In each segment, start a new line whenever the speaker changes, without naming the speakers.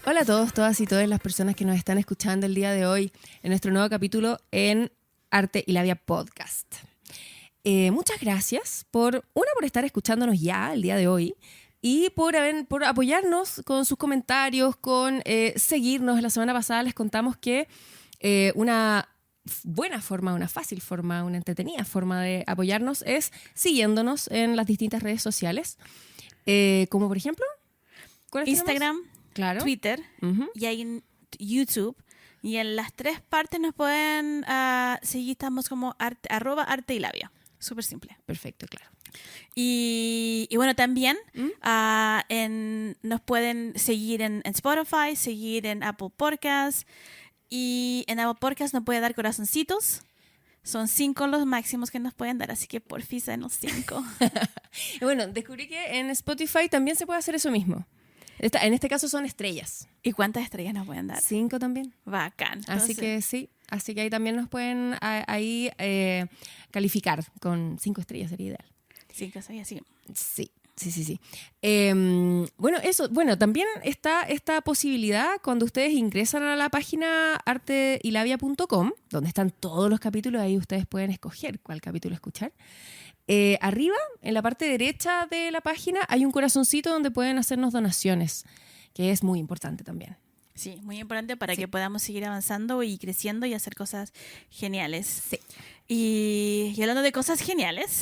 Hola a todos, todas y todas las personas que nos están escuchando el día de hoy en nuestro nuevo capítulo en Arte y Labia Podcast. Muchas gracias por estar escuchándonos ya el día de hoy y por apoyarnos con sus comentarios, con seguirnos. La semana pasada les contamos que una buena forma, una fácil forma, una entretenida forma de apoyarnos es siguiéndonos en las distintas redes sociales, como por ejemplo
Instagram,
claro.
Twitter y ahí en YouTube. Y en las tres partes nos pueden seguir, estamos como @arte y labia. Súper simple.
Perfecto, claro.
Y bueno, también nos pueden seguir en Spotify, seguir en Apple Podcasts. Y en Apple Podcasts nos puede dar corazoncitos. Son 5 los máximos que nos pueden dar, así que porfis denos 5.
Bueno, descubrí que en Spotify también se puede hacer eso mismo. En este caso son estrellas.
¿Y cuántas estrellas nos pueden dar?
5 también.
Bacán.
Así que sí, así que ahí también nos pueden calificar con 5 estrellas, sería ideal.
5 estrellas, sí.
Sí. Bueno, también está esta posibilidad cuando ustedes ingresan a la página arteylabia.com, donde están todos los capítulos, ahí ustedes pueden escoger cuál capítulo escuchar. Arriba, en la parte derecha de la página, hay un corazoncito donde pueden hacernos donaciones, que es muy importante también.
Sí, muy importante para que podamos seguir avanzando y creciendo y hacer cosas geniales.
Sí.
Y hablando de cosas geniales,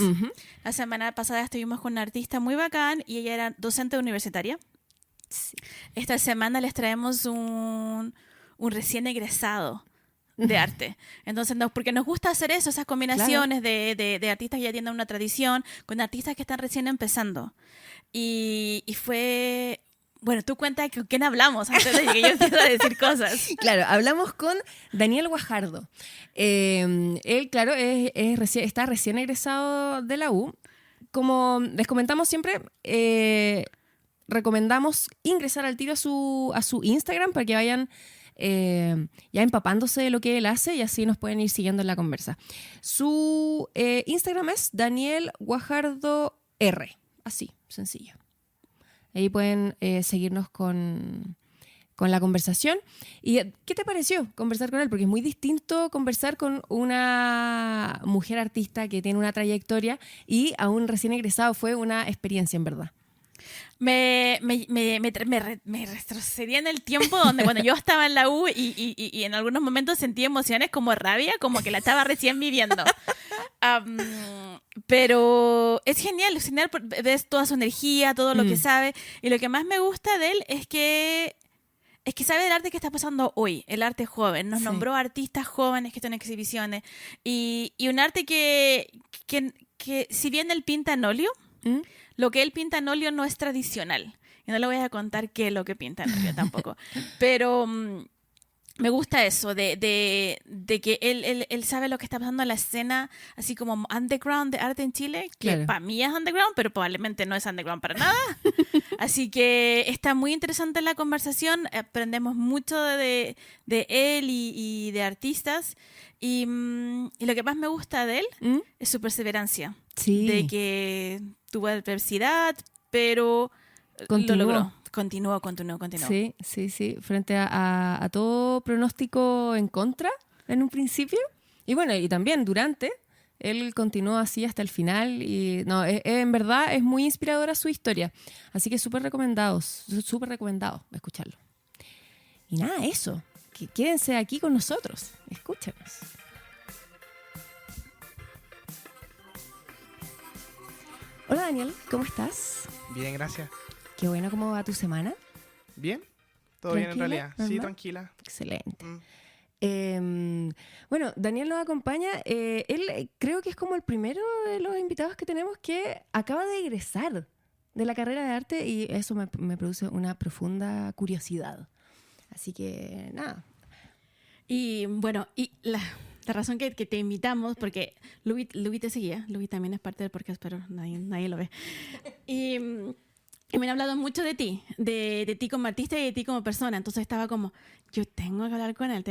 la semana pasada estuvimos con una artista muy bacán y ella era docente universitaria.
Sí.
Esta semana les traemos un recién egresado de arte. Entonces, porque nos gusta hacer eso, esas combinaciones de artistas que ya tienen una tradición con artistas que están recién empezando. Y fue... Bueno, tú cuenta con quién hablamos antes de que yo empiezo a decir cosas.
Claro, hablamos con Daniel Guajardo. Él, claro, está recién egresado de la U. Como les comentamos siempre, recomendamos ingresar al tiro a su Instagram para que vayan ya empapándose de lo que él hace y así nos pueden ir siguiendo en la conversa. Su Instagram es Daniel Guajardo R. Así, sencillo. Ahí pueden seguirnos con la conversación. ¿Y qué te pareció conversar con él? Porque es muy distinto conversar con una mujer artista que tiene una trayectoria y a un recién egresado. Fue una experiencia, en verdad.
Me retrocedía en el tiempo donde cuando yo estaba en la U y en algunos momentos sentí emociones como rabia, como que la estaba recién viviendo. Pero es genial, ves toda su energía, todo lo que sabe. Y lo que más me gusta de él es que sabe del arte que está pasando hoy, el arte joven. Nos nombró artistas jóvenes que están en exhibiciones. Y un arte que si bien él pinta en óleo, lo que él pinta en óleo no es tradicional. Y no le voy a contar qué es lo que pinta en óleo tampoco. Pero me gusta eso, de que él sabe lo que está pasando en la escena, así como underground de arte en Chile, que para mí es underground, pero probablemente no es underground para nada. Así que está muy interesante la conversación, aprendemos mucho de él y de artistas. Y lo que más me gusta de él es su perseverancia.
Sí.
De que tuvo adversidad, pero lo logró. Continuó.
Sí. Frente a todo pronóstico en contra en un principio. Y bueno, y también durante, él continuó así hasta el final. Y no, en verdad es muy inspiradora su historia. Así que súper recomendado escucharlo. Y nada, eso. Quédense aquí con nosotros. Escúchanos. Hola Daniel, ¿cómo estás?
Bien, gracias.
Qué bueno, ¿cómo va tu semana?
Bien, todo bien en realidad.
¿Normal?
Sí, tranquila.
Excelente. Bueno, Daniel nos acompaña. Él creo que es como el primero de los invitados que tenemos que acaba de egresar de la carrera de arte y eso me produce una profunda curiosidad. Así que, nada.
Y bueno, la razón que te invitamos, porque Luis te seguía, Luis también es parte del podcast, pero nadie lo ve. Y me han hablado mucho de ti como artista y de ti como persona. Entonces estaba como, yo tengo que hablar con él. Y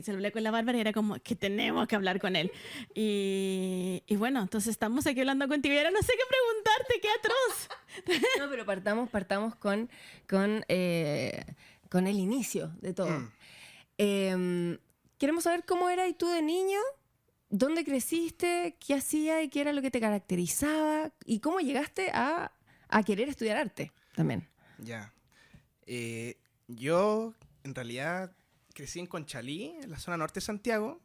se lo hablé con la Bárbara y era como, que tenemos que hablar con él. Y bueno, entonces estamos aquí hablando contigo y ahora no sé qué preguntarte, qué atroz.
No, pero partamos con con el inicio de todo. Queremos saber cómo eras tú de niño, dónde creciste, qué hacías y qué era lo que te caracterizaba y cómo llegaste a querer estudiar arte también.
Ya. Yo, en realidad, crecí en Conchalí, en la zona norte de Santiago.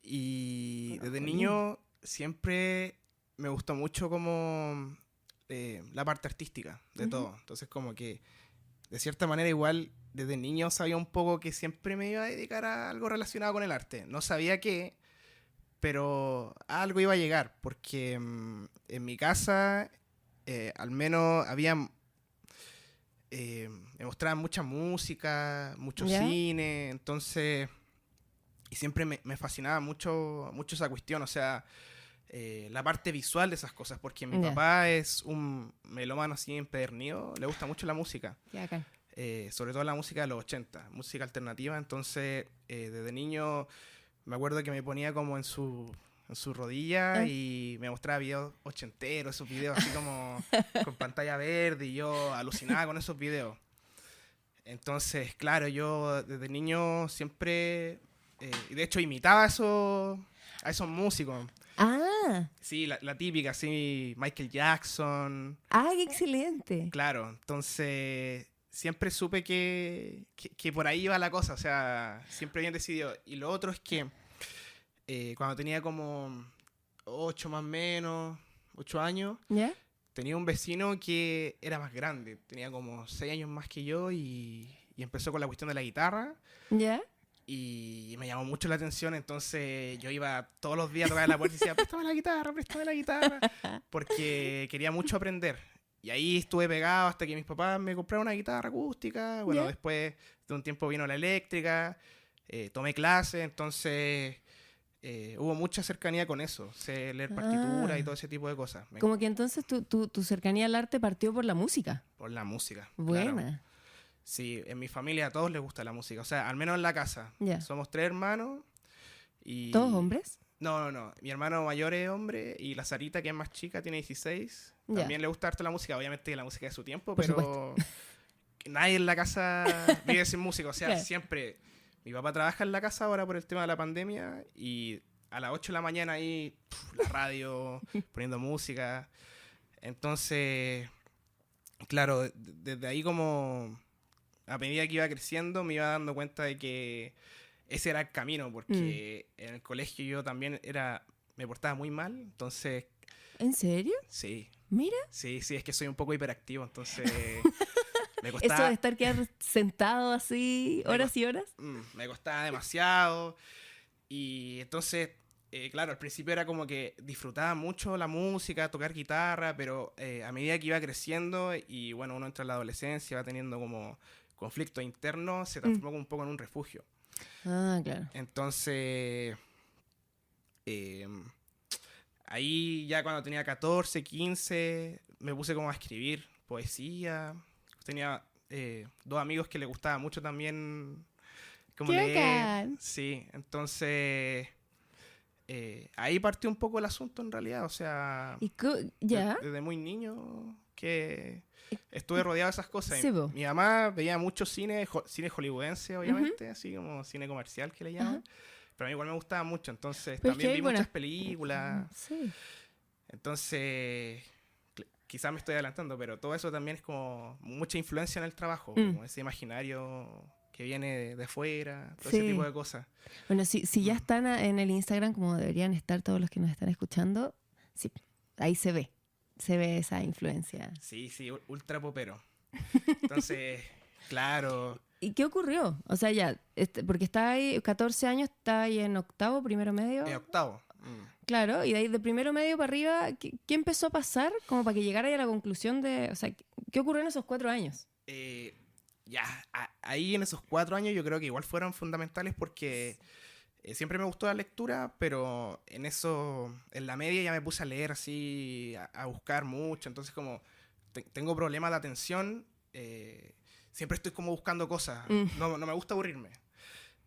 Y desde niño siempre me gustó mucho como la parte artística de todo. Entonces como que de cierta manera igual desde niño sabía un poco que siempre me iba a dedicar a algo relacionado con el arte. No sabía qué, pero algo iba a llegar porque en mi casa al menos había... me mostraban mucha música, mucho cine, entonces... Y siempre me fascinaba mucho esa cuestión, o sea, la parte visual de esas cosas, porque mi papá es un melómano así empedernido, le gusta mucho la música. Sobre todo la música de los 80, música alternativa, entonces desde niño me acuerdo que me ponía como en su rodilla y me mostraba videos ochenteros, esos videos así como con pantalla verde, y yo alucinaba con esos videos. Entonces, claro, yo desde niño siempre... y de hecho imitaba a esos músicos.
Ah.
Sí, la típica, sí, Michael Jackson.
Ah, qué excelente.
Claro, entonces siempre supe que por ahí iba la cosa, o sea, siempre habían decidido. Y lo otro es que cuando tenía como 8 más o menos, 8 años,
¿Ya?
tenía un vecino que era más grande, tenía como 6 años más que yo y empezó con la cuestión de la guitarra.
¿Ya?
Y me llamó mucho la atención, entonces yo iba todos los días a tocar en la puerta y decía, préstame la guitarra, porque quería mucho aprender. Y ahí estuve pegado hasta que mis papás me compraron una guitarra acústica. Bueno, después de un tiempo vino la eléctrica, tomé clases, entonces hubo mucha cercanía con eso, sé leer partituras y todo ese tipo de cosas.
Como que entonces tu cercanía al arte partió por la música.
Por la música.
Buena.
Claro. Sí, en mi familia a todos les gusta la música, o sea, al menos en la casa. Somos 3 hermanos y...
¿Todos hombres?
No. Mi hermano mayor es hombre y la Sarita, que es más chica, tiene 16. También le gusta harto la música, obviamente la música de su tiempo,
por
pero
supuesto.
Nadie en la casa vive sin música, o sea, siempre... Mi papá trabaja en la casa ahora por el tema de la pandemia y a las 8 de la mañana ahí, la radio, poniendo música. Entonces, claro, desde ahí como... A medida que iba creciendo me iba dando cuenta de que ese era el camino, porque en el colegio yo también me portaba muy mal, entonces...
¿En serio?
Sí.
Mira.
Sí, es que soy un poco hiperactivo, entonces me costaba...
Eso de estar quedar sentado así horas y horas.
Me costaba demasiado y entonces... claro, al principio era como que disfrutaba mucho la música, tocar guitarra, pero a medida que iba creciendo y bueno, uno entra en la adolescencia, va teniendo como conflicto interno, se transformó un poco en un refugio.
Ah, claro.
Entonces, ahí ya cuando tenía 14, 15, me puse como a escribir poesía. Tenía 2 amigos que les gustaba mucho también como leer.
Bacán.
Sí, entonces... ahí partió un poco el asunto en realidad, o sea, desde muy niño que estuve rodeado de esas cosas.
Sí,
mi mamá veía mucho cine hollywoodense, obviamente, así como cine comercial que le llaman, pero a mí igual me gustaba mucho, entonces
pero
también
es que
vi muchas películas,
sí.
Entonces quizás me estoy adelantando, pero todo eso también es como mucha influencia en el trabajo, como ese imaginario que viene de afuera, todo ese tipo de cosas.
Bueno, si ya están en el Instagram, como deberían estar todos los que nos están escuchando, sí, ahí se ve esa influencia.
Sí, ultra popero. Entonces, claro.
¿Y qué ocurrió? O sea, ya, porque está ahí, 14 años, está ahí en octavo, primero medio.
En octavo.
Claro, y de ahí de primero medio para arriba, ¿qué empezó a pasar como para que llegara ahí a la conclusión de, o sea, ¿qué ocurrió en esos 4 años?
Ahí en esos 4 años yo creo que igual fueron fundamentales porque siempre me gustó la lectura, pero en la media ya me puse a leer así, a buscar mucho, entonces como tengo problemas de atención, siempre estoy como buscando cosas, no me gusta aburrirme,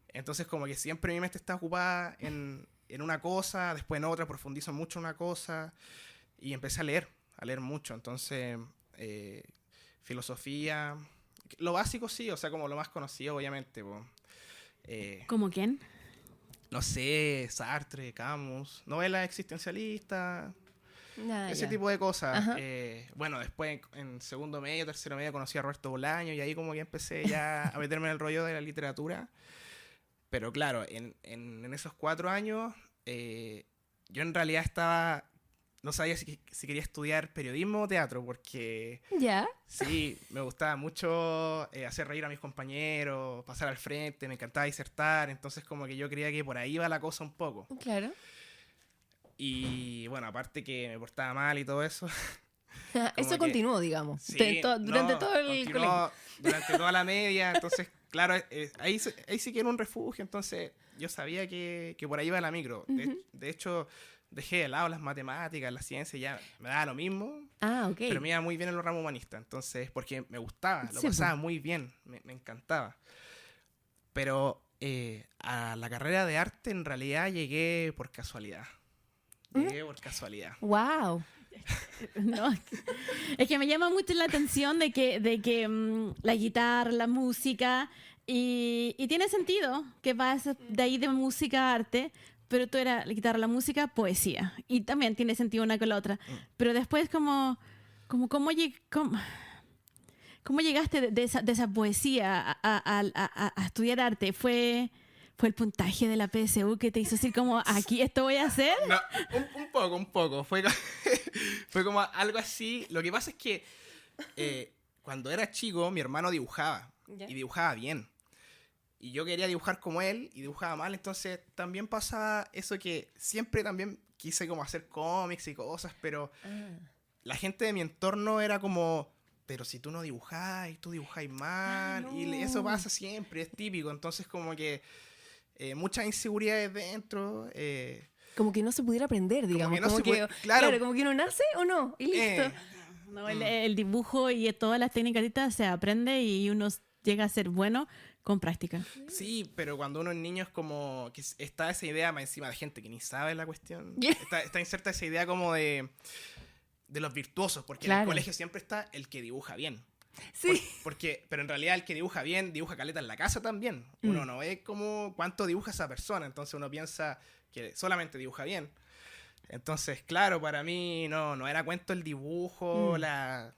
entonces como que siempre mi mente está ocupada en una cosa, después en otra, profundizo mucho en una cosa y empecé a leer mucho, entonces filosofía, lo básico sí, o sea, como lo más conocido, obviamente.
¿Cómo quién?
No sé, Sartre, Camus, novelas existencialistas, ese tipo de cosas. Bueno, después en segundo medio, tercero medio conocí a Roberto Bolaño y ahí como que empecé ya a meterme en el rollo de la literatura. Pero claro, en esos 4 años yo en realidad no sabía si quería estudiar periodismo o teatro, porque
¿Ya?
sí, me gustaba mucho hacer reír a mis compañeros, pasar al frente, me encantaba disertar, entonces como que yo creía que por ahí iba la cosa un poco.
Claro.
Y bueno, aparte que me portaba mal y todo eso.
Eso continuó, digamos,
Sí,
durante todo el
continuó
colegio.
durante toda la media, entonces, claro, ahí sí que era un refugio, entonces yo sabía que por ahí iba la micro. De hecho, dejé de lado las matemáticas, la ciencia, ya me daba lo mismo,
Ok.
pero me iba muy bien en los ramos humanistas, entonces, porque me gustaba, lo
Sí,
pasaba muy bien, me encantaba. Pero a la carrera de arte en realidad llegué por casualidad.
Wow.
No, es que me llama mucho la atención de que la guitarra, la música, y tiene sentido que vas de ahí de música a arte, pero tú eras la guitarra, la música, poesía. Y también tiene sentido una con la otra. Pero después ¿cómo llegaste de esa poesía a estudiar arte? ¿Fue el puntaje de la PSU que te hizo decir como, aquí esto voy a hacer?
No, un poco. Fue como algo así. Lo que pasa es que cuando era chico, mi hermano dibujaba.
¿Ya?
Y dibujaba bien. Y yo quería dibujar como él y dibujaba mal. Entonces también pasaba eso que siempre también quise como hacer cómics y cosas. Pero la gente de mi entorno era como... Pero si tú no dibujáis, tú dibujáis mal.
No.
Y eso pasa siempre, es típico. Entonces como que... muchas inseguridades dentro.
Como que no se pudiera aprender, digamos. Claro, como que uno nace o no, y listo.
No, el dibujo y todas las técnicas se aprende y uno llega a ser bueno con práctica.
Sí, pero cuando uno es niño es como que está esa idea más encima de gente que ni sabe la cuestión. Está inserta esa idea como de los virtuosos, porque en el colegio siempre está el que dibuja bien.
Sí.
Pero en realidad el que dibuja bien, dibuja caleta en la casa también. Uno no ve como cuánto dibuja esa persona, entonces uno piensa que solamente dibuja bien. Entonces, claro, para mí no era cuento el dibujo, la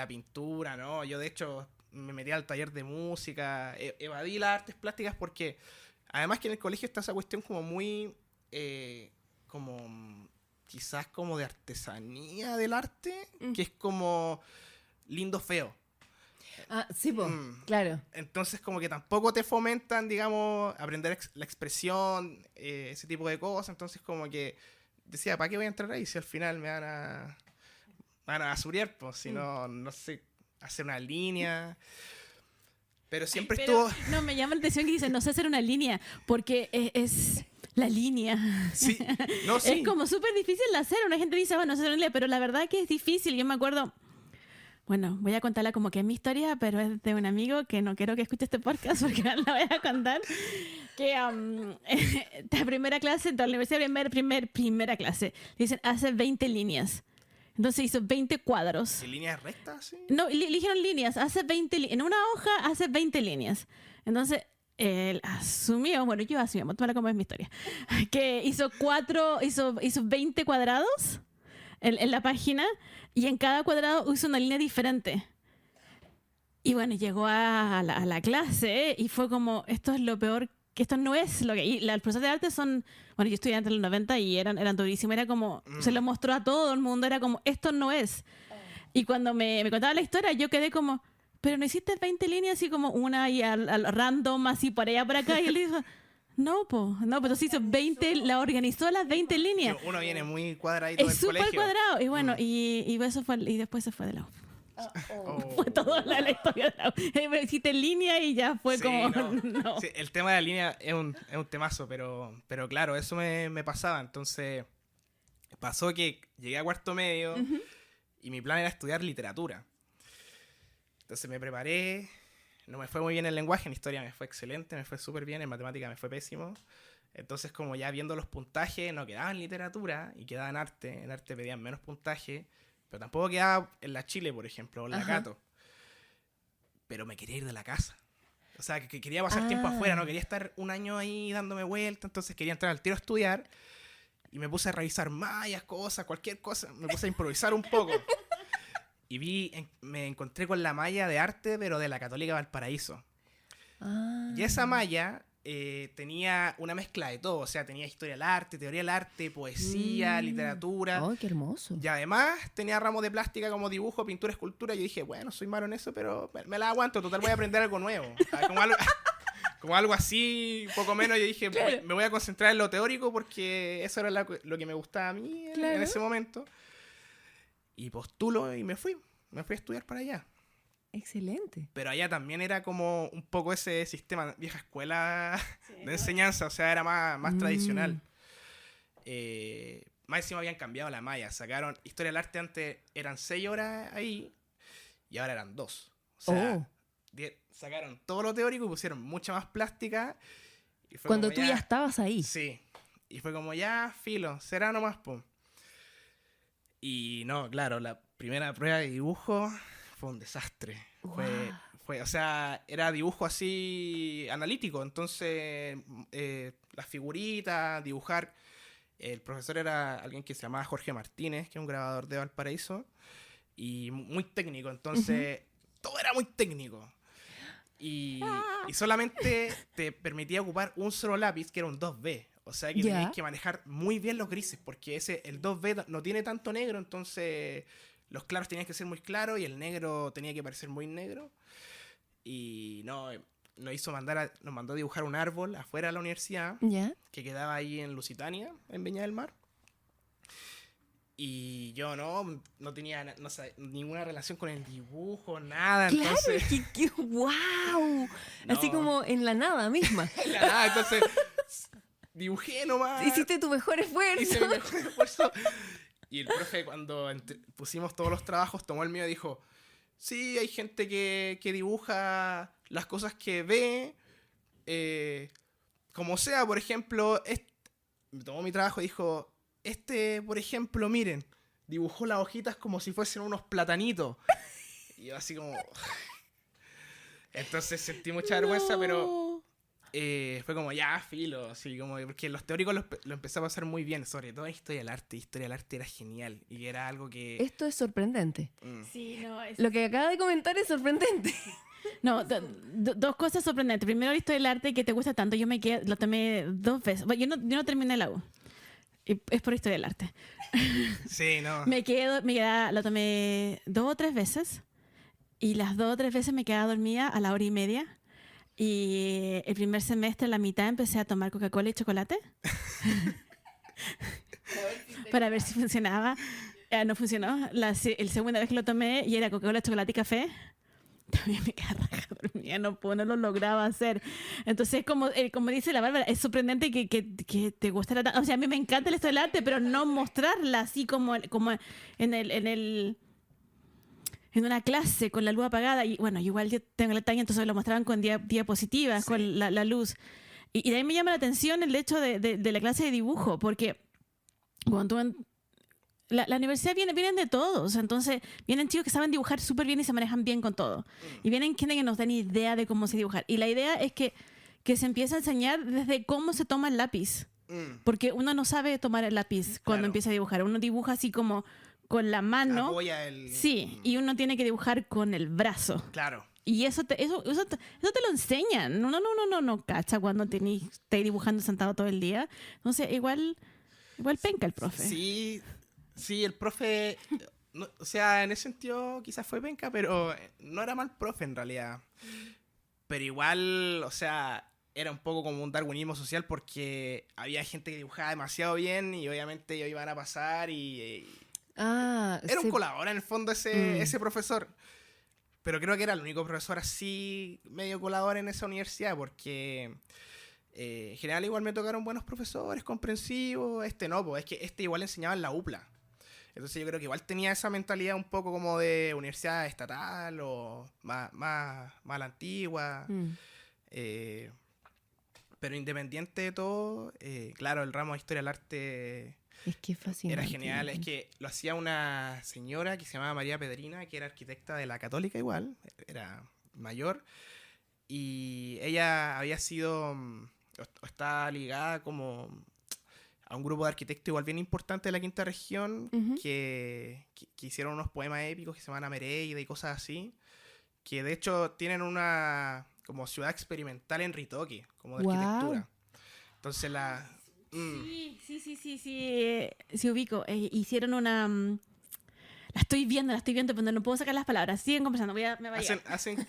pintura, ¿no? Yo de hecho me metí al taller de música, evadí las artes plásticas porque además que en el colegio está esa cuestión como muy, como quizás como de artesanía del arte, que es como lindo feo.
Sí, claro.
Entonces como que tampoco te fomentan, digamos, aprender la expresión, ese tipo de cosas. Entonces como que decía, ¿para qué voy a entrar ahí si al final me van a basuriar? Pues si no sé hacer una línea. Pero siempre estuvo...
No, me llama la atención que dice, no sé hacer una línea, porque es la línea.
Sí, no, sí.
Es como súper difícil de hacer. Una gente dice, bueno, no sé hacer una línea, pero la verdad que es difícil. Yo me acuerdo... Bueno, voy a contarla como que es mi historia, pero es de un amigo que no quiero que escuche este podcast porque no la voy a contar. Que la primera clase, de la universidad, primera clase, dicen, hace 20 líneas. Entonces hizo 20 cuadros.
¿Y líneas rectas? Sí.
No, eligieron líneas. En una hoja hace 20 líneas. Entonces, él asumió, bueno, yo asumí, tómala como es mi historia, que hizo 20 cuadrados en la página y en cada cuadrado hizo una línea diferente. Y bueno, llegó a la clase y fue como, esto es lo peor, que esto no es lo que... Y los profesores de arte son... Bueno, yo estudié antes de los 90 y eran durísimos. Era como... Se lo mostró a todo el mundo. Era como, esto no es. Y cuando me contaba la historia, yo quedé como... Pero no hiciste 20 líneas así como una y al random, así por allá, por acá. Y él dijo... No, pues hizo 20, la organizó las 20 líneas.
Uno viene muy cuadradito del colegio.
Es súper cuadrado. Y bueno, y eso fue, y después se fue de la U. Fue toda la historia de la U. Hiciste línea y ya fue, sí, como... No.
Sí, el tema de la línea es un temazo, pero claro, eso me pasaba. Entonces, pasó que llegué a cuarto medio y mi plan era estudiar literatura. Entonces me preparé... No me fue muy bien en lenguaje, en historia me fue excelente, me fue súper bien, en matemática me fue pésimo. Entonces, como ya viendo los puntajes, no quedaba en literatura y quedaba en arte pedían menos puntaje, pero tampoco quedaba en la Chile, por ejemplo, o en la Cato. pero me quería ir de la casa. O sea, que quería pasar tiempo afuera, no quería estar un año ahí dándome vuelta, entonces quería entrar al tiro a estudiar y me puse a revisar mallas, cosas, cualquier cosa, me puse a improvisar un poco. Y me encontré con la malla de arte, pero de la Católica Valparaíso. Y esa malla tenía una mezcla de todo, o sea, tenía historia del arte, teoría del arte, poesía, literatura.
¡Oh, qué hermoso!
Y además tenía ramos de plástica como dibujo, pintura, escultura. Yo dije, bueno, soy malo en eso, pero me la aguanto, total voy a aprender algo nuevo. Como algo así, poco menos. Yo dije, claro, me voy a concentrar en lo teórico porque eso era lo que me gustaba a mí en ese momento. Y postulo y me fui a estudiar para allá.
Excelente.
Pero allá también era como un poco ese sistema, vieja escuela de enseñanza, o sea, era más tradicional. Más encima habían cambiado la malla, sacaron Historia del Arte, antes eran 6 horas ahí y ahora eran 2. O sea, sacaron todo lo teórico y pusieron mucha más plástica. Y fue
cuando tú ya estabas ahí.
Sí, y fue como ya, filo, será nomás, po. Y no, claro, la primera prueba de dibujo fue un desastre. Wow. O sea, era dibujo así analítico. Entonces, las figuritas, dibujar. El profesor era alguien que se llamaba Jorge Martínez, que es un grabador de Valparaíso. Y muy técnico. Entonces, todo era muy técnico. Y solamente te permitía ocupar un solo lápiz, que era un 2B. O sea, que tenías que manejar muy bien los grises, porque el 2B no tiene tanto negro, entonces los claros tenían que ser muy claros y el negro tenía que parecer muy negro. Y nos mandó a dibujar un árbol afuera de la universidad, que quedaba ahí en Lusitania, en Viña del Mar. Y yo no tenía ninguna relación con el dibujo, nada.
Claro,
entonces...
que ¡wow! No. Así como en la nada misma.
En la nada, entonces dibujé nomás.
Hiciste tu mejor esfuerzo.
Hice mi mejor esfuerzo. Y el profe, cuando pusimos todos los trabajos, tomó el mío y dijo, sí, hay gente que dibuja las cosas que ve, como sea, por ejemplo, me tomó mi trabajo y dijo, por ejemplo, miren, dibujó las hojitas como si fuesen unos platanitos. Y yo así como... Entonces sentí mucha vergüenza, pero fue como ya, filo, así como, porque los teóricos lo empecé a pasar muy bien, sobre todo Historia del Arte. Historia del Arte era genial y era algo que...
Esto es sorprendente.
Sí,
Lo que acaba de comentar es sorprendente.
No, dos cosas sorprendentes. Primero, la Historia del Arte, que te gusta tanto. Lo tomé 2 veces. Bueno, yo no terminé la U. Y es por Historia del Arte.
Sí, no.
Lo tomé 2 o 3 veces. Y las 2 o 3 veces me quedaba dormida a la 1:30. Y el primer semestre, a la mitad, empecé a tomar Coca-Cola y chocolate. Para ver si funcionaba. No funcionó. La segunda vez que lo tomé y era Coca-Cola, chocolate y café. También me quedaba raja dormida, no lo lograba hacer. Entonces, como dice la Bárbara, es sorprendente que te gustara tanto. O sea, a mí me encanta el Historia del Arte, pero no mostrarla así como en una clase con la luz apagada. Y bueno, igual yo tengo la talla, entonces lo mostraban con diapositivas, sí, con la luz. Y de ahí me llama la atención el hecho de la clase de dibujo, porque cuando tú la universidad vienen de todos, entonces vienen chicos que saben dibujar súper bien y se manejan bien con todo. Y vienen gente que no da ni idea de cómo se dibujar. Y la idea es que se empieza a enseñar desde cómo se toma el lápiz. Porque uno no sabe tomar el lápiz cuando empieza a dibujar. Uno dibuja así como con la mano.
Apoya
Sí, y uno tiene que dibujar con el brazo.
Claro.
Y eso te lo enseñan. Uno no cacha cuando estés dibujando sentado todo el día. Entonces, igual penca el profe.
Sí, el profe, o sea, en ese sentido quizás fue penca, pero no era mal profe en realidad. Pero igual, o sea, era un poco como un darwinismo social porque había gente que dibujaba demasiado bien y obviamente ellos iban a pasar y era un colador en el fondo ese profesor. Pero creo que era el único profesor así medio colador en esa universidad porque... en general igual me tocaron buenos profesores, comprensivos. Es que igual enseñaba en la UPLA. Entonces yo creo que igual tenía esa mentalidad un poco como de universidad estatal o más la antigua. Pero independiente de todo, claro, el ramo de Historia del Arte
es que fascinante,
era genial. Es que lo hacía una señora que se llamaba María Pedrina, que era arquitecta de la Católica igual. Era mayor. Y ella había sido, o está ligada como a un grupo de arquitectos igual bien importante de la quinta región, que hicieron unos poemas épicos que se llaman Mereida y cosas así, que de hecho tienen una como ciudad experimental en Ritoque, como de arquitectura. Entonces
Sí, ubico. Hicieron una... La estoy viendo, pero no puedo sacar las palabras. Siguen conversando, me voy a...
Hacen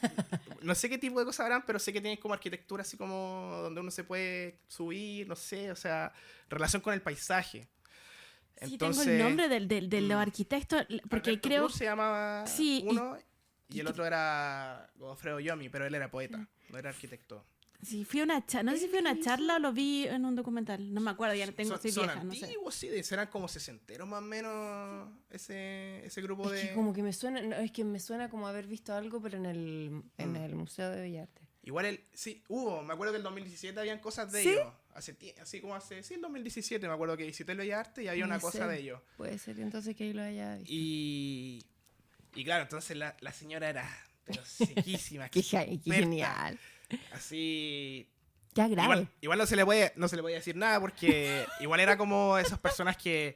no sé qué tipo de cosas harán, pero sé que tienen como arquitectura así como donde uno se puede subir, no sé, o sea, relación con el paisaje.
Sí,
entonces,
tengo el nombre de los arquitectos, porque
Alberto
creo...
Cruz se llamaba
Sí,
uno y el otro era Godofredo Yomi, pero él era poeta, no era arquitecto.
Sí, no sé si fui a una charla o lo vi en un documental. No me acuerdo, ya soy
son
vieja, no sé.
antiguos, sí, serán como 60 más o menos ese grupo
Es que como que me suena, no, es que me suena como haber visto algo, pero en el Museo de Bellas Artes.
Igual me acuerdo que en el 2017 habían cosas de
¿Sí?
ellos. El 2017 me acuerdo que visité el Bellas Artes y había una cosa de ellos.
Puede ser entonces que ahí lo haya visto.
Y claro, entonces la señora era pero sequísima.
Qué genial.
Así...
Ya grave.
Igual no se le puede decir nada porque igual era como esas personas que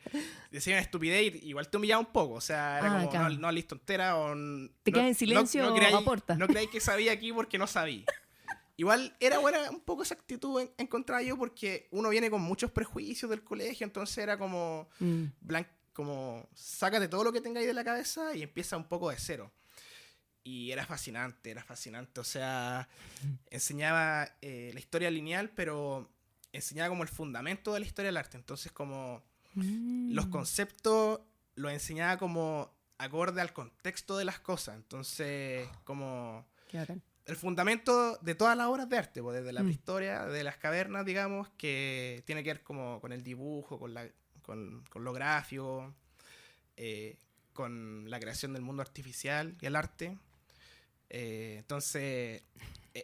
decían estupidez y igual te humillaba un poco. O sea, era como,
claro.
no listo entera o...
Te quedas en silencio o aporta.
No creáis que sabía aquí porque no sabía. Igual era buena un poco esa actitud en contra de yo porque uno viene con muchos prejuicios del colegio, entonces era como... como sácate todo lo que tengáis de la cabeza y empieza un poco de cero. Y era fascinante, o sea, enseñaba la historia lineal, pero enseñaba como el fundamento de la historia del arte, entonces como los conceptos los enseñaba como acorde al contexto de las cosas, entonces como el fundamento de todas las obras de arte, pues, desde la prehistoria, de las cavernas, digamos, que tiene que ver como con el dibujo, con lo gráfico, con la creación del mundo artificial y el arte. Entonces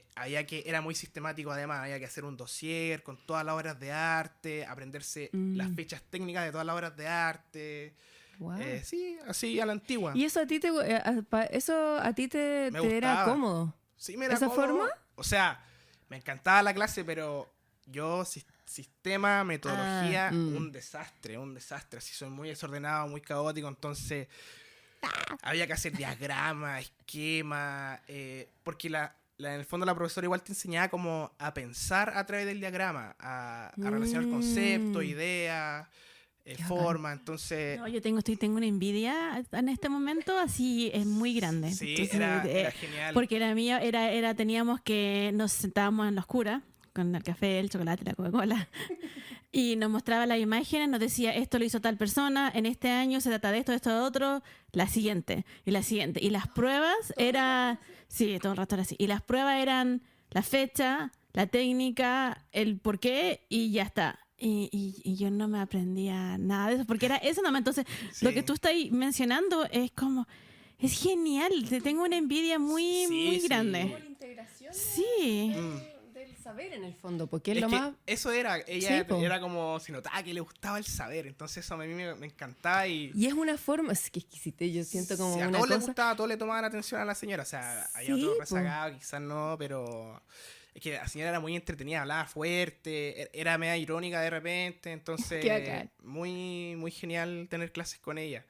era muy sistemático, además había que hacer un dossier con todas las obras de arte, aprenderse las fichas técnicas de todas las obras de arte.
Wow.
Sí, así a la antigua.
¿Y eso a ti te era cómodo?
Sí, me era
¿Esa
cómodo.
forma?
O sea, me encantaba la clase, pero yo sistema, metodología, un desastre, así soy muy desordenado, muy caótico, entonces había que hacer diagramas, esquemas, porque en el fondo la profesora igual te enseñaba como a pensar a través del diagrama, a relacionar conceptos, ideas, forma, entonces...
No, yo tengo una envidia en este momento, así es muy grande.
Sí,
entonces,
era genial.
Porque teníamos que, nos sentábamos en la oscura, con el café, el chocolate, la Coca-Cola, y nos mostraba las imágenes, nos decía, esto lo hizo tal persona, en este año se trata de esto, de otro, la siguiente. Y las pruebas eran... Sí, todo el rato era así. Y las pruebas eran la fecha, la técnica, el por qué, y ya está. Y yo no me aprendía nada de eso, porque era eso nomás. Entonces,
sí.
Lo que tú estás mencionando es como... Es genial, te tengo una envidia muy grande.
Como la integración del saber en el fondo, porque es lo más...
Eso era, ella era como, se notaba que le gustaba el saber, entonces eso a mí me encantaba y
es una forma, es que exquisita, yo siento como
a
una
todos
cosa...
les gustaba, a todos le tomaban atención a la señora, o sea, había otro rezagado, quizás no, pero... Es que la señora era muy entretenida, hablaba fuerte, era media irónica de repente, entonces muy, muy genial tener clases con ella.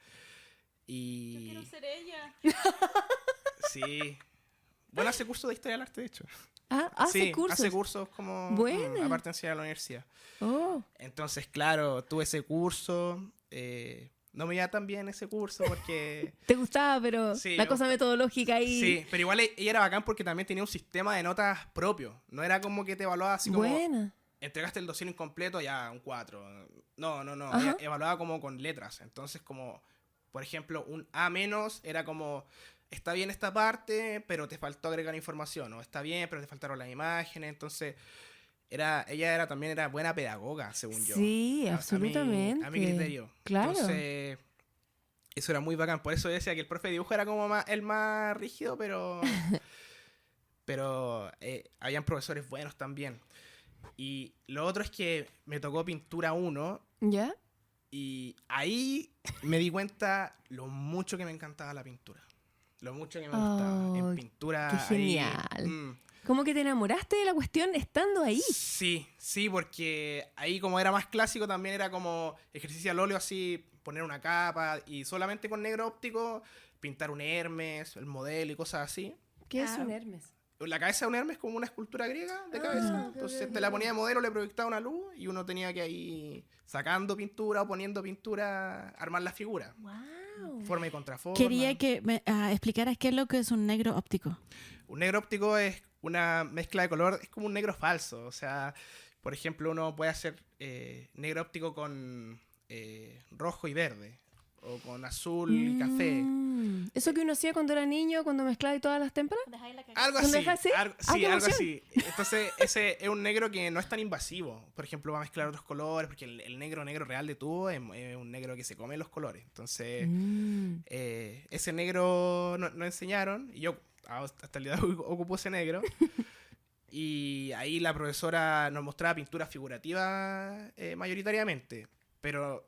Y...
Yo quiero ser ella.
Sí. Bueno, hace cursos de historia del arte, de hecho.
Hace cursos.
Hace cursos como aparte de enseñar a la universidad. Entonces, claro, tuve ese curso. No me iba tan bien ese curso porque...
¿Te gustaba, pero la cosa metodológica ahí?
Sí, pero igual ella era bacán porque también tenía un sistema de notas propio. No era como que te evaluaba así como...
Buena.
Entregaste el dossier incompleto, ya un 4. No. Ella evaluaba como con letras. Entonces, como, por ejemplo, un A- era como... Está bien esta parte, pero te faltó agregar información. O está bien, pero te faltaron las imágenes. Entonces... Ella también era buena pedagoga, según yo.
Sí, absolutamente.
A mi criterio.
Claro.
Entonces, eso era muy bacán. Por eso decía que el profe de dibujo era como el más rígido, pero habían profesores buenos también. Y lo otro es que me tocó pintura 1.
¿Ya?
Y ahí me di cuenta lo mucho que me encantaba la pintura. Lo mucho que me gustaba. En pintura.
¡Qué genial! ¿Cómo que te enamoraste de la cuestión estando ahí?
Sí, porque ahí como era más clásico también era como ejercicio al óleo así, poner una capa y solamente con negro óptico pintar un Hermes, el modelo y cosas así.
¿Qué es un Hermes?
La cabeza de un Hermes es como una escultura griega de cabeza. Entonces te la ponía de modelo, le proyectaba una luz y uno tenía que ir sacando pintura o poniendo pintura, armar la figura.
¡Wow!
Forma y contraforma.
Quería que me explicaras qué es lo que es un negro óptico.
Un negro óptico es una mezcla de color, es como un negro falso. O sea, por ejemplo, uno puede hacer negro óptico con rojo y verde. O con azul y café.
¿Eso que uno hacía cuando era niño, cuando mezclaba todas las témperas?
Algo
¿Lo
así.
dejas así?
Algo así. Entonces, ese es un negro que no es tan invasivo. Por ejemplo, va a mezclar otros colores, porque el negro real de tubo es un negro que se come los colores. Entonces, ese negro no enseñaron, y yo hasta el día de hoy ocupo ese negro. Y ahí la profesora nos mostraba pintura figurativa mayoritariamente, pero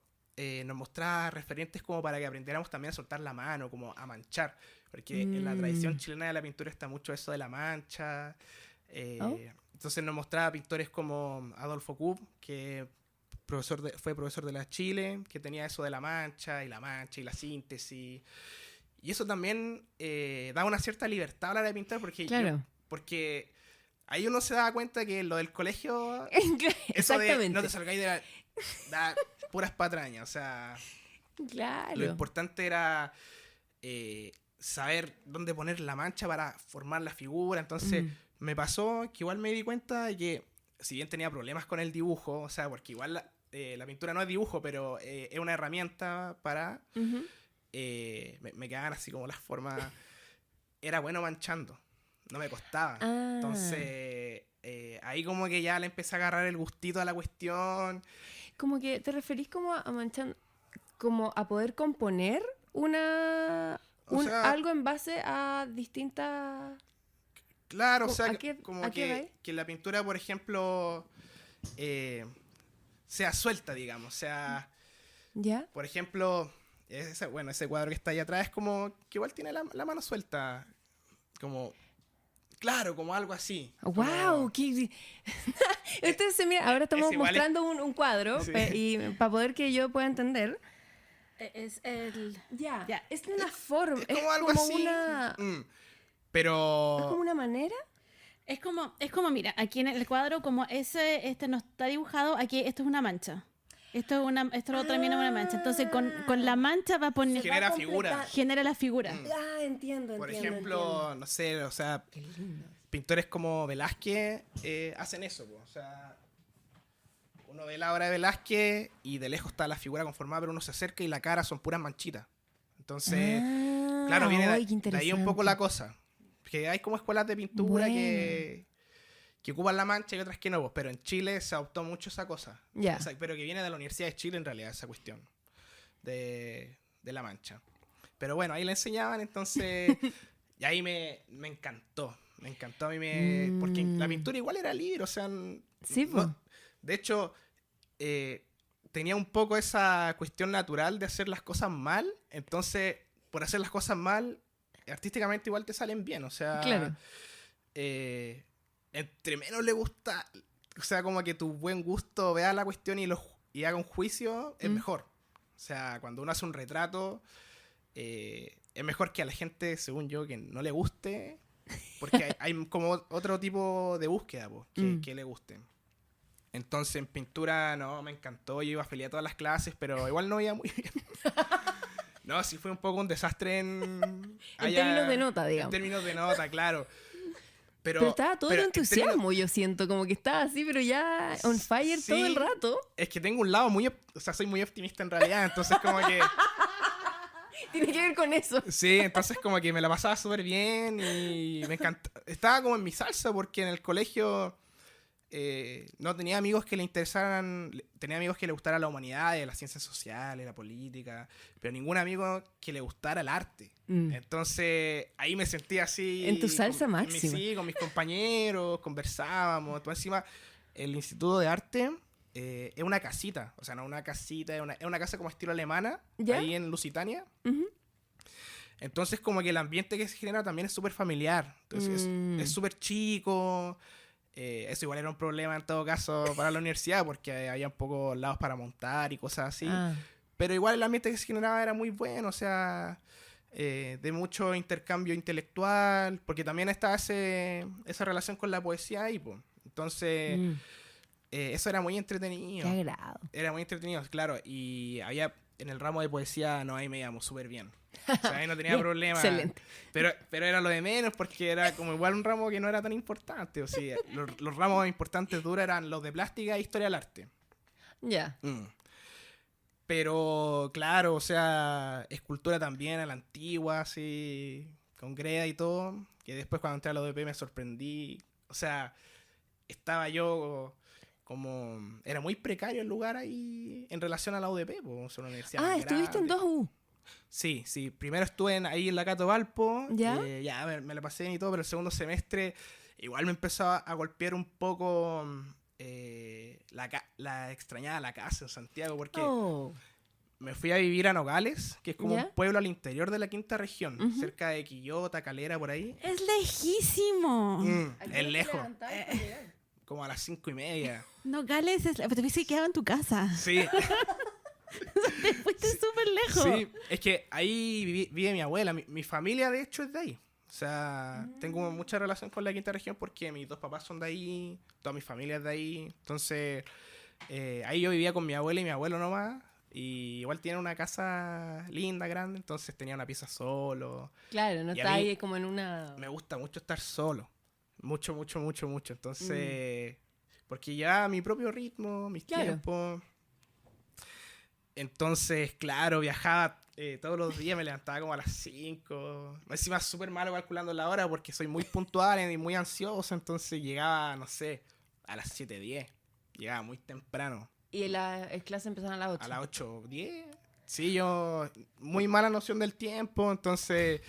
nos mostraba referentes como para que aprendiéramos también a soltar la mano, como a manchar, porque en la tradición chilena de la pintura está mucho eso de la mancha. Entonces nos mostraba pintores como Adolfo Kupp, que fue profesor de la Chile, que tenía eso de la mancha y la síntesis. Y eso también da una cierta libertad a la hora de pintar, porque ahí uno se daba cuenta que lo del colegio, eso de no te salgáis de da puras patrañas, o sea, lo importante era saber dónde poner la mancha para formar la figura. Entonces me pasó que igual me di cuenta de que, si bien tenía problemas con el dibujo, o sea, porque igual la pintura no es dibujo, pero es una herramienta para... me quedaban así como las formas. Era bueno manchando, no me costaba. Entonces ahí como que ya le empecé a agarrar el gustito a la cuestión.
Como que te referís como a manchando, como a poder componer algo en base a distintas...
Claro, o sea,
que
la pintura, por ejemplo, sea suelta, digamos. O sea,
¿ya?
Por ejemplo, ese cuadro que está ahí atrás es como que igual tiene la mano suelta. Como, claro, como algo así.
¡Wow! Entonces, mira, ahora estamos mostrando un cuadro,
sí.
Y para poder que yo pueda entender.
Es el...
Ya. Es una forma.
Es como algo así.
Una...
Pero...
¿Es como una manera?
Es como, mira, aquí en el cuadro, como este no está dibujado, aquí esto es una mancha. Esto también es una mancha. Entonces, con la mancha va a poner...
Genera figura.
Genera la figura.
Entiendo.
Por ejemplo, no sé, o sea, pintores como Velázquez hacen eso, o sea, uno ve la obra de Velázquez y de lejos está la figura conformada, pero uno se acerca y la cara son puras manchitas. Entonces, claro, viene de ahí un poco la cosa. Que hay como escuelas de pintura que ocupan la mancha y otras que no, pero en Chile se adoptó mucho esa cosa. Pero que viene de la Universidad de Chile en realidad, esa cuestión de la mancha. Pero bueno, ahí le enseñaban, entonces, y ahí me encantó. Me encantó a mí, porque la pintura igual era libre, o sea,
sí,
de hecho, tenía un poco esa cuestión natural de hacer las cosas mal, entonces, por hacer las cosas mal, artísticamente igual te salen bien, o sea,
claro.
Entre menos le gusta, o sea, como que tu buen gusto vea la cuestión y haga un juicio, es mejor. O sea, cuando uno hace un retrato, es mejor que a la gente, según yo, que no le guste, porque hay como otro tipo de búsqueda que le guste. Entonces, en pintura, no, me encantó, yo iba feliz a todas las clases, pero igual no iba muy bien. No, sí fue un poco un desastre en
términos de nota, digamos.
En términos de nota, claro. Pero
estaba todo el entusiasmo, yo siento, como que estaba así, pero ya on fire todo el rato.
Es que tengo un lado soy muy optimista en realidad, entonces como que...
Tiene que ver con eso.
Sí, entonces como que me la pasaba súper bien y me encantó. Estaba como en mi salsa porque en el colegio no tenía amigos que le interesaran, tenía amigos que le gustara la humanidad, las ciencias sociales, la política, pero ningún amigo que le gustara el arte. Entonces ahí me sentía así
en tu salsa máxima.
Sí, con mis compañeros, conversábamos. Entonces, encima el Instituto de Arte es una casita, o sea, no una casita, es una casa como estilo alemana, ahí en Lusitania. Entonces como que el ambiente que se genera también es súper familiar. Entonces es súper chico. Eso igual era un problema en todo caso para la universidad porque había pocos lados para montar y cosas así. Pero igual el ambiente que se generaba era muy bueno, o sea, de mucho intercambio intelectual, porque también estaba esa relación con la poesía ahí, pues. Entonces, eso era muy entretenido.
Qué agrado.
Era muy entretenido, claro. Y había en el ramo de poesía, no, ahí me íbamos súper bien. O sea, ahí no tenía problema.
Excelente.
Pero era lo de menos porque era como igual un ramo que no era tan importante. O sea, los ramos importantes duros eran los de plástica e historia del arte.
Ya.
Pero, claro, o sea, escultura también a la antigua, así, con greda y todo. Que después cuando entré a la UDP me sorprendí. O sea, estaba yo como... Era muy precario el lugar ahí en relación a la UDP, pues, una universidad más
estuviste en
grande.
2U.
Sí. Primero estuve ahí en la Cato Valpo.
¿Ya?
Me la pasé bien y todo, pero el segundo semestre igual me empezó a golpear un poco la extrañada la casa en Santiago, porque me fui a vivir a Nogales, que es como un pueblo al interior de la quinta región, cerca de Quillota, Calera, por ahí.
Es lejísimo.
Es lejos. Como a las 5:30.
Nogales es... Pero te fuiste quedado en tu casa.
Sí.
Te fuiste súper lejos.
Sí, es que ahí vive mi abuela. Mi familia, de hecho, es de ahí. O sea, tengo mucha relación con la quinta región porque mis dos papás son de ahí, toda mi familia es de ahí. Entonces, ahí yo vivía con mi abuela y mi abuelo nomás. Y igual tiene una casa linda, grande, entonces tenía una pieza solo.
Claro, no está ahí como en una...
Me gusta mucho estar solo. Mucho. Entonces, porque ya mi propio ritmo, mis tiempos. Entonces, claro, viajaba todos los días, me levantaba como a las 5. Encima súper malo calculando la hora porque soy muy puntual y muy ansioso. Entonces llegaba, no sé, a las 7:10. Llegaba muy temprano.
¿Y las clases empezaban a las 8?
A las 8:10. Sí, yo muy mala noción del tiempo. Entonces,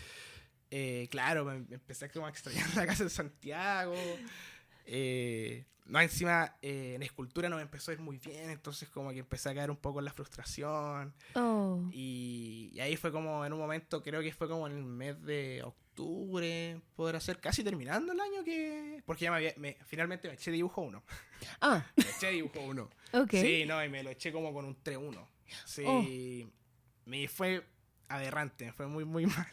claro, me empecé como a extrañar la casa de Santiago. No, encima en escultura no me empezó a ir muy bien, entonces como que empecé a caer un poco en la frustración. Y ahí fue como en un momento, creo que fue como en el mes de octubre, podrá ser casi terminando el año que... Porque ya finalmente me eché dibujo 1. Me eché dibujo 1.
Okay.
Sí, no, y me lo eché como con un 3-1. Sí, me fue aberrante, me fue muy, muy mal.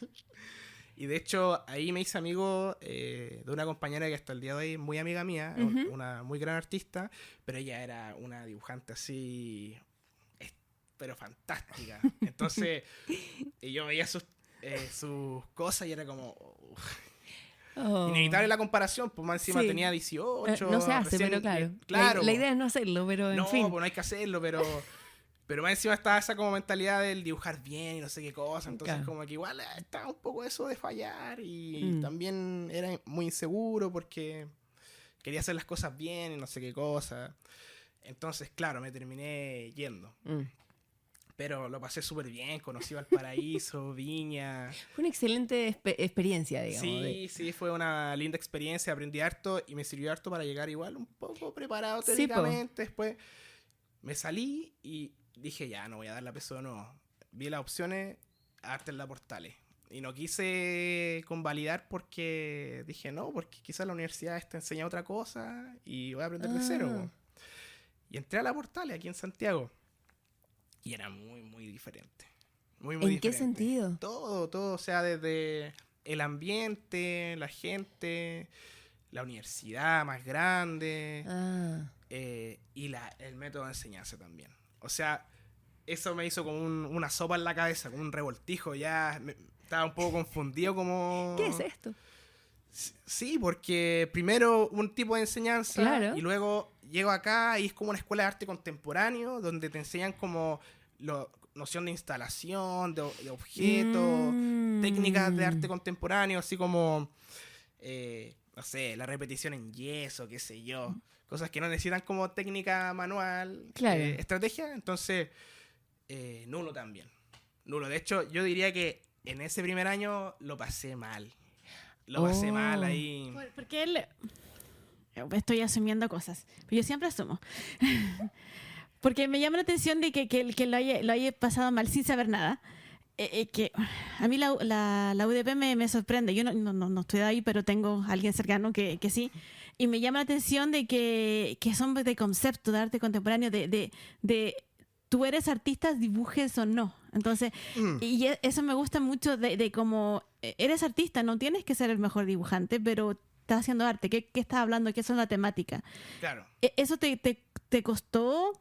Y de hecho, ahí me hice amigo de una compañera que hasta el día de hoy es muy amiga mía, una muy gran artista, pero ella era una dibujante así, pero fantástica. Entonces, yo veía sus cosas y era como... Inevitable la comparación, pues más encima tenía 18.
No se hace, pero claro. La idea es no hacerlo, pero en fin.
No, pues no hay que hacerlo, pero más encima estaba esa como mentalidad del dibujar bien y no sé qué cosa. Entonces como que igual estaba un poco eso de fallar. Y también era muy inseguro porque quería hacer las cosas bien y no sé qué cosa. Entonces, claro, me terminé yendo. Pero lo pasé súper bien, conocí Valparaíso, Viña.
Fue una excelente experiencia, digamos.
Sí, fue una linda experiencia, aprendí harto y me sirvió harto para llegar igual un poco preparado teóricamente. Después me salí y dije, ya, no voy a dar la peso de nuevo. Vi las opciones, arte en la Portales. Y no quise convalidar porque dije, no, porque quizás la universidad te enseña otra cosa y voy a aprender de cero. Y entré a la Portales aquí en Santiago. Y era muy, muy diferente. Muy, muy
diferente. ¿En qué sentido?
Todo. O sea, desde el ambiente, la gente, la universidad más grande y el método de enseñanza también. O sea, eso me hizo como una sopa en la cabeza, como un revoltijo. Ya estaba un poco confundido como...
¿Qué es esto?
Sí, porque primero un tipo de enseñanza,
claro,
y luego llego acá y es como una escuela de arte contemporáneo donde te enseñan como noción de instalación, de objetos, técnicas de arte contemporáneo, así como, no sé, la repetición en yeso, qué sé yo, cosas que no necesitan como técnica manual, estrategia. Entonces, nulo también. Nulo. De hecho, yo diría que en ese primer año lo pasé mal. Lo pasé mal ahí.
Porque estoy asumiendo cosas, pero yo siempre asumo. Porque me llama la atención de que lo haya pasado mal sin saber nada. que a mí la UDP me sorprende. Yo no estoy ahí, pero tengo a alguien cercano que sí. Y me llama la atención de que son de concepto, de arte contemporáneo, de tú eres artista, dibujes o no. Entonces, eso me gusta mucho de cómo eres artista, no tienes que ser el mejor dibujante, pero estás haciendo arte. ¿Qué estás hablando? ¿Qué es la temática?
Claro.
¿Eso te costó?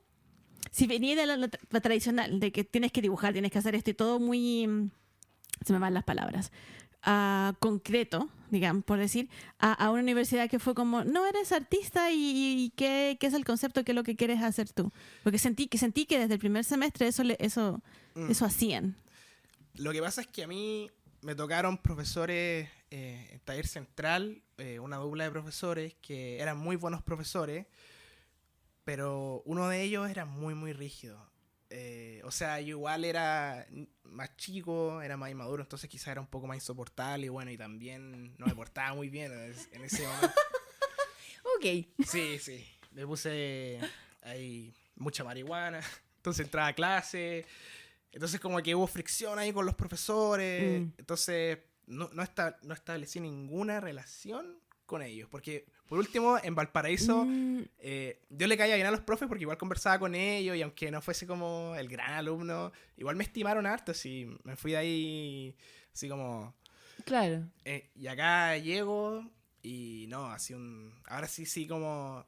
Si venía de la tradicional, de que tienes que dibujar, tienes que hacer esto y todo muy... Se me van las palabras. Concreto, digamos, por decir, a una universidad que fue como, no eres artista y ¿qué es el concepto? ¿Qué es lo que quieres hacer tú? Porque sentí que desde el primer semestre eso hacían.
Lo que pasa es que a mí me tocaron profesores en taller central, una dupla de profesores que eran muy buenos profesores, pero uno de ellos era muy, muy rígido. O sea, yo igual era más chico, era más inmaduro, entonces quizás era un poco más insoportable y bueno, y también no me portaba muy bien en ese momento.
Ok.
Sí, me puse ahí mucha marihuana, entonces entraba a clase, entonces como que hubo fricción ahí con los profesores, entonces no establecí ninguna relación con ellos, porque por último en Valparaíso yo le caía bien a los profes porque igual conversaba con ellos y aunque no fuese como el gran alumno, igual me estimaron harto, así me fui de ahí así como...
Claro.
Y acá llego y no, así ahora sí como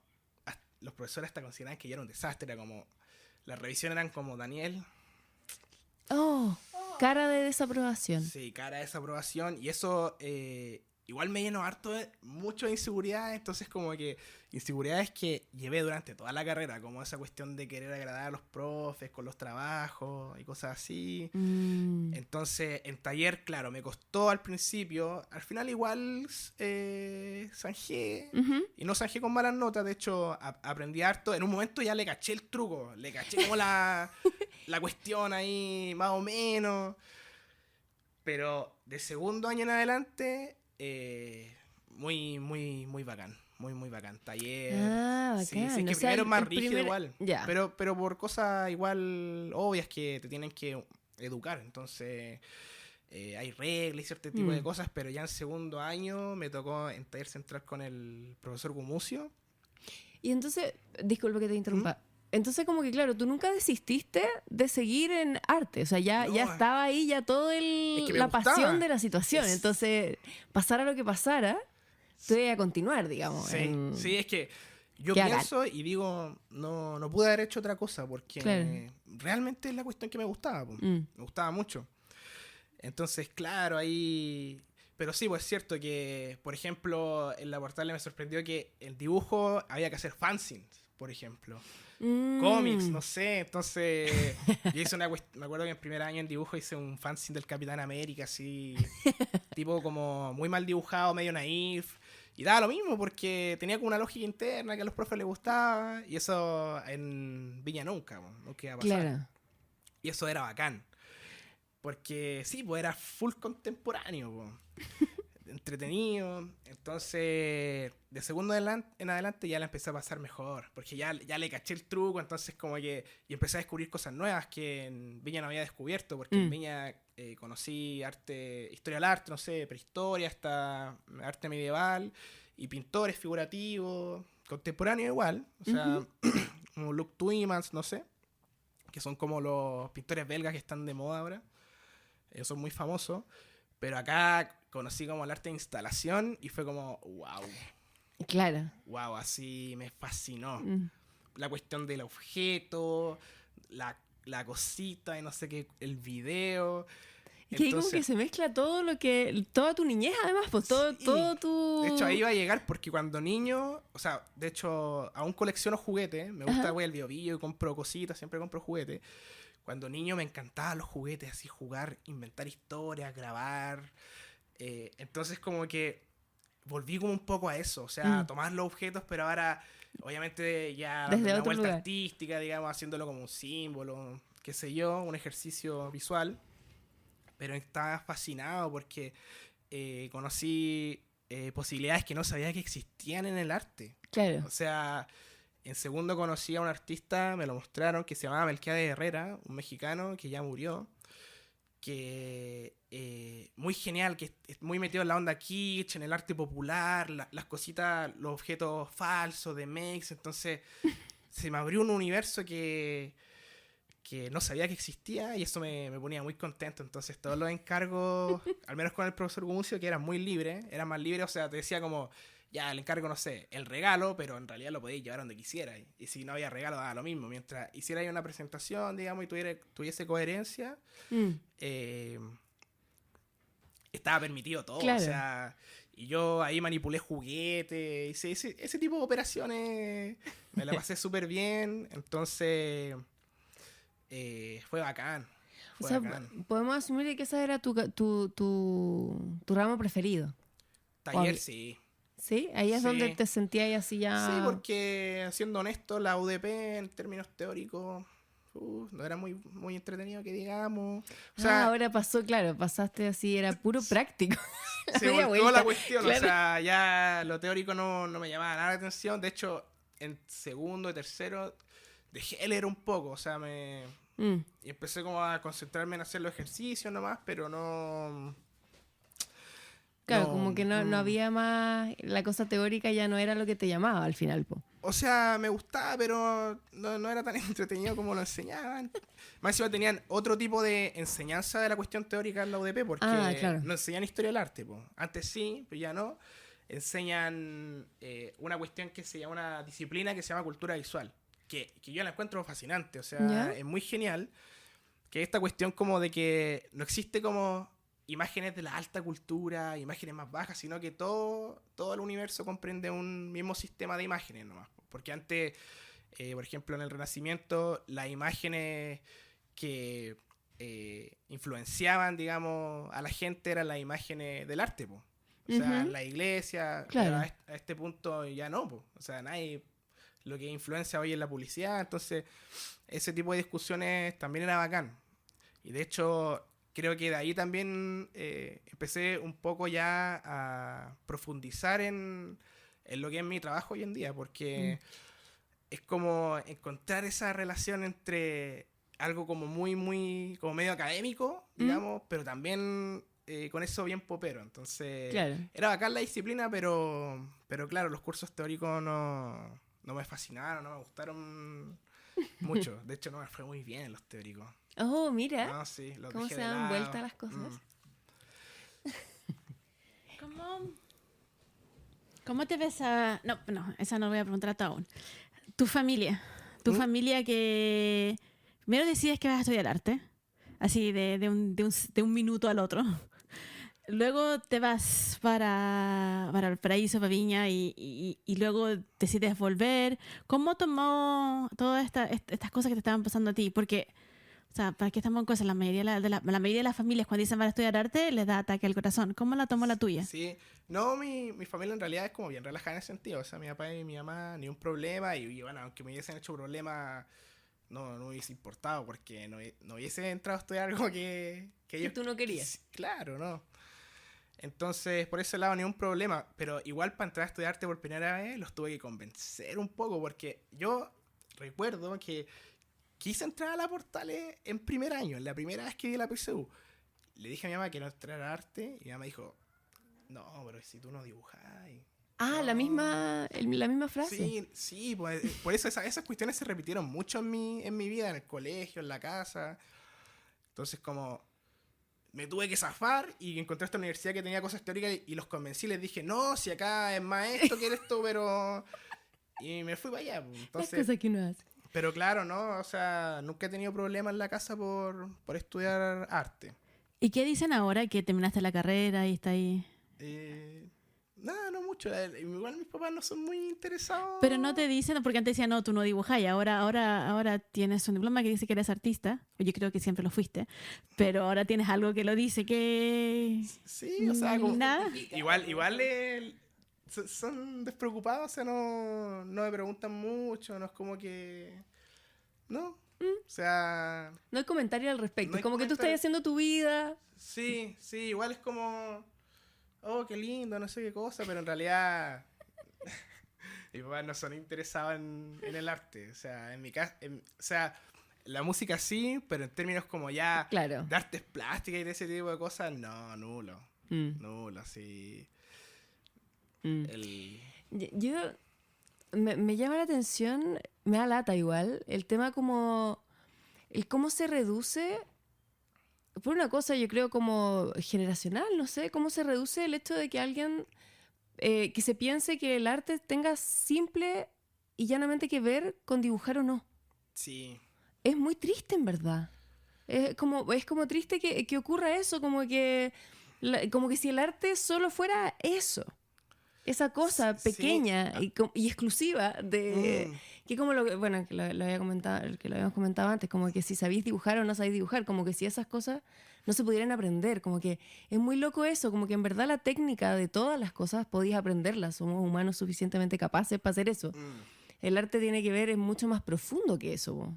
los profesores hasta consideraban que yo era un desastre, era como... Las revisiones eran como Daniel...
Cara de desaprobación.
Sí, cara de desaprobación. Y eso igual me llenó harto mucho de inseguridades. Entonces como que inseguridades que llevé durante toda la carrera. Como esa cuestión de querer agradar a los profes con los trabajos y cosas así. Entonces en taller, claro, me costó al principio. Al final igual zanjé. Y no zanjé con malas notas. De hecho aprendí harto. En un momento ya le caché el truco. Le caché como la cuestión ahí más o menos. Pero de segundo año en adelante, muy, muy, muy bacán. Muy, muy bacán. Taller.
Bacán.
Sí, es que
O sea,
primero es más rígido igual.
Ya.
Pero por cosas igual obvias que te tienen que educar. Entonces, hay reglas y cierto tipo de cosas. Pero ya en segundo año me tocó en taller central con el profesor Gumucio.
Y entonces, disculpa que te interrumpa. Entonces, como que claro, tú nunca desististe de seguir en arte. O sea, ya estaba ahí, ya todo la pasión de la situación. Entonces, pasara lo que pasara, tú ibas a continuar, digamos.
Sí, es que yo pienso y digo, no pude haber hecho otra cosa porque realmente es la cuestión que me gustaba. Me gustaba mucho. Entonces, claro, ahí... Pero sí, pues es cierto que, por ejemplo, en la portal me sorprendió que el dibujo había que hacer fanzines, por ejemplo. Cómics, no sé, entonces yo hice me acuerdo que en primer año en dibujo hice un fanzine del Capitán América, así, tipo como muy mal dibujado, medio naif, y daba lo mismo porque tenía como una lógica interna que a los profes les gustaba, y eso en Viña nunca iba a pasar. Claro. Y eso era bacán, porque sí, pues era full contemporáneo, pues. Entretenido. Entonces de segundo en adelante ya la empecé a pasar mejor porque ya le caché el truco, entonces como que y empecé a descubrir cosas nuevas que en Viña no había descubierto porque en Viña conocí historia del arte, no sé, prehistoria hasta arte medieval y pintores figurativos contemporáneos igual, o sea como Luc Tuymans, no sé, que son como los pintores belgas que están de moda ahora, ellos son muy famosos. Pero acá conocí como el arte de instalación y fue como, wow.
Claro.
Wow, así me fascinó. La cuestión del objeto, la cosita y no sé qué, el video.
Que como que se mezcla toda tu niñez además, pues todo tu...
De hecho, ahí iba a llegar porque cuando niño, o sea, de hecho, aún colecciono juguetes. Me gusta, voy al Bio y compro cositas, siempre compro juguetes. Cuando niño me encantaban los juguetes, así jugar, inventar historias, grabar. Entonces como que volví como un poco a eso, o sea, tomar los objetos, pero ahora obviamente ya
desde
una
otro
vuelta
lugar
artística, digamos, haciéndolo como un símbolo, qué sé yo, un ejercicio visual. Pero estaba fascinado porque conocí posibilidades que no sabía que existían en el arte.
Claro.
O sea... En segundo conocí a un artista, me lo mostraron, que se llamaba Melquiades Herrera, un mexicano que ya murió. muy genial, que es muy metido en la onda kitsch, en el arte popular, las cositas, los objetos falsos de Mex. Entonces se me abrió un universo que no sabía que existía, y eso me ponía muy contento. Entonces todos los encargos, al menos con el profesor Gumucio, que era muy libre, era más libre, o sea, te decía como, ya, el encargo, no sé, el regalo, pero en realidad lo podías llevar donde quisieras. Y si no había regalo, daba lo mismo. Mientras hiciera ahí una presentación, digamos, y tuviese coherencia, estaba permitido todo.
Claro.
O sea, y yo ahí manipulé juguetes, hice ese tipo de operaciones, me la pasé súper bien. Entonces, fue bacán.
O sea, podemos asumir que ese era tu ramo preferido.
Taller, sí.
¿Sí? Ahí es
Sí.
donde te sentías así ya...
Sí, porque, siendo honesto, la UDP en términos teóricos no era muy, muy entretenido, que digamos. O sea,
ahora pasaste así, era puro práctico.
se
Media
volvió
vuelta,
la cuestión.
claro.
O sea, ya lo teórico no me llamaba nada la atención. De hecho, en segundo y tercero dejé de leer un poco. O sea, y empecé como a concentrarme en hacer los ejercicios nomás, pero no...
Claro, como que no había más... La cosa teórica ya no era lo que te llamaba al final, po.
O sea, me gustaba, pero no era tan entretenido como lo enseñaban. Más encima tenían otro tipo de enseñanza de la cuestión teórica en la UDP, porque
claro.
no enseñan historia del arte, po. Antes sí, pero ya no. Enseñan una cuestión que se llama, una disciplina que se llama cultura visual, que yo la encuentro fascinante. O sea,
¿Ya?
es muy genial. Que esta cuestión como de que no existe como imágenes de la alta cultura, imágenes más bajas, sino que todo el universo comprende un mismo sistema de imágenes nomás. Porque antes, por ejemplo, en el Renacimiento, las imágenes que influenciaban, digamos, a la gente eran las imágenes del arte, po. O sea, la iglesia,
Claro.
pero a este punto ya no, po. O sea, nadie... Lo que influencia hoy es la publicidad. Entonces, ese tipo de discusiones también era bacán. Y de hecho, creo que de ahí también empecé un poco ya a profundizar en lo que es mi trabajo hoy en día, porque es como encontrar esa relación entre algo como muy, como medio académico, digamos, pero también con eso bien popero. Entonces,
Claro.
era bacán la disciplina, pero claro, los cursos teóricos no me fascinaron, no me gustaron mucho. De hecho, no me fue muy bien en los teóricos.
Oh, mira.
No, sí, los
¿Cómo
dejé
se
de
dan
lado.
vuelta las cosas?
¿Cómo te ves a...? No, esa no voy a preguntar hasta aún. Tu familia que... Primero decides que vas a estudiar arte, así de un minuto al otro. Luego te vas para el paraíso, para Viña, y luego decides volver. ¿Cómo tomó todas estas cosas que te estaban pasando a ti? Porque, o sea, ¿para qué estamos en cosas? La mayoría de las familias, cuando dicen van a estudiar arte, les da ataque al corazón. ¿Cómo la tomó la tuya?
Sí, no, mi familia en realidad es como bien relajada en ese sentido. O sea, mi papá y mi mamá, ni un problema. Y bueno, aunque me hubiesen hecho problemas, no hubiese importado, porque no hubiese entrado a estudiar algo que ellos...
tú no querías.
Claro, no. Entonces, por ese lado, ni un problema. Pero igual, para entrar a estudiar arte por primera vez, los tuve que convencer un poco, porque yo recuerdo que quise entrar a la Portales en primer año, en la primera vez que di la PSU. Le dije a mi mamá que no entrara a arte, y mi mamá dijo, no, pero si tú no dibujas...
Ah,
no.
la misma frase.
Sí, pues, por eso esas cuestiones se repitieron mucho en mi vida, en el colegio, en la casa. Entonces, como... me tuve que zafar y encontré esta universidad que tenía cosas teóricas y los convencí. Les dije, no, si acá es más esto que esto, pero... Y me fui para allá. Entonces,
Las cosas que uno hace.
pero claro, ¿no? O sea, nunca he tenido problemas en la casa por estudiar arte.
¿Y qué dicen ahora que terminaste la carrera y está ahí?
Nada, no mucho. Igual mis papás no son muy interesados.
Pero no te dicen, porque antes decían, no, tú no dibujas, y ahora tienes un diploma que dice que eres artista. Yo creo que siempre lo fuiste, pero ahora tienes algo que lo dice que...
Sí, o sea, como...
Nada.
Igual son despreocupados, o sea, no me preguntan mucho, no es como que... No, o sea...
No hay comentario al respecto.
No hay
como que tú
comentario.
estás haciendo tu vida.
Sí, igual es como... Oh, qué lindo, no sé qué cosa, pero en realidad... mis papás no son interesados en el arte. O sea, en mi casa... o sea, la música sí, pero en términos como ya
Claro.
de artes plásticas y de ese tipo de cosas, no, nulo. Nulo, sí.
Yo me llama la atención, me da lata igual, el tema como el cómo se reduce, por una cosa yo creo como generacional, no sé, cómo se reduce el hecho de que alguien, que se piense que el arte tenga simple y llanamente que ver con dibujar o no.
Sí.
Es muy triste en verdad. Es como triste que ocurra eso, como que si el arte solo fuera eso. Esa cosa pequeña y exclusiva de que como lo que lo había comentado, que lo habíamos comentado antes, como que si sabéis dibujar o no sabéis dibujar, como que si esas cosas no se pudieran aprender, como que es muy loco eso, como que en verdad la técnica de todas las cosas podéis aprenderlas, somos humanos suficientemente capaces para hacer eso. El arte tiene que ver, es mucho más profundo que eso, po.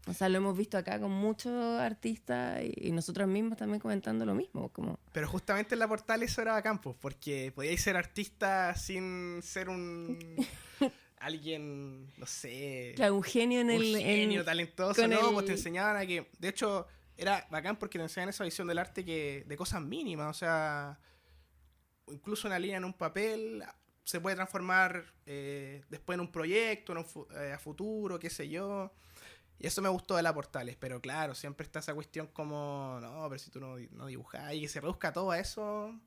O sea, lo hemos visto acá con muchos artistas y nosotros mismos también comentando lo mismo. Como...
Pero justamente en la Portal eso era bacán, pues, porque podíais ser artista sin ser alguien, no sé...
Claro, un genio
un genio talentoso, ¿no? Pues te enseñaban a que... De hecho, era bacán porque te enseñaban esa visión del arte de cosas mínimas, o sea... Incluso una línea en un papel se puede transformar después en un proyecto, a futuro, qué sé yo... Y eso me gustó de la Portales, pero claro, siempre está esa cuestión como, no, pero si tú no dibujas y que se reduzca todo a eso,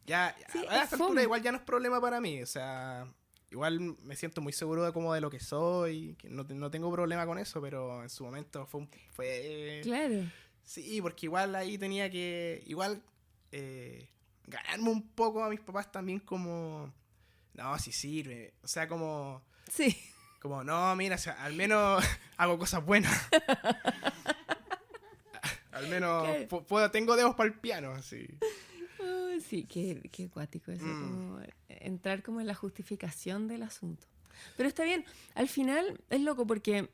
ya
sí,
a esta altura igual ya no es problema para mí, o sea, igual me siento muy seguro de lo que soy, que no tengo problema con eso, pero en su momento fue
claro.
Sí, porque igual ahí tenía que, ganarme un poco a mis papás también como, no, si sirve, o sea, como...
Sí.
Como, no, mira, o sea, al menos hago cosas buenas. Al menos tengo dedos para el piano, así.
Sí, qué acuático eso, como entrar como en la justificación del asunto. Pero está bien, al final es loco porque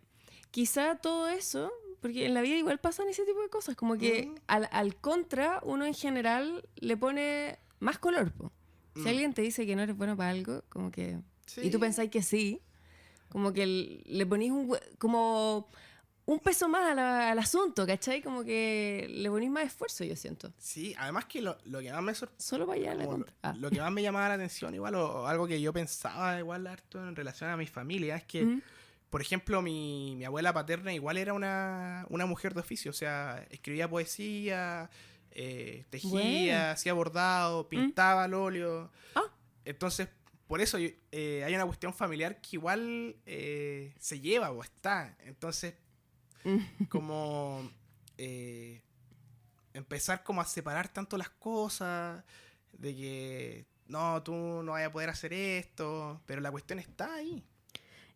quizá todo eso, porque en la vida igual pasan ese tipo de cosas, como que al contra uno en general le pone más color, po. Si alguien te dice que no eres bueno para algo, como que... Sí. Y tú pensáis que sí, como que le ponís como un peso más al asunto, ¿cachai? Como que le ponís más esfuerzo, yo siento.
Sí, además que lo que más me
solo para allá la contra.
Lo que más me llamaba la atención igual, o algo que yo pensaba igual harto en relación a mi familia, es que, por ejemplo, mi abuela paterna igual era una mujer de oficio, o sea, escribía poesía, tejía, hacía bordado, pintaba al óleo. Entonces, por eso hay una cuestión familiar que igual se lleva o está. Entonces, como empezar como a separar tanto las cosas, de que no, tú no vas a poder hacer esto, pero la cuestión está ahí.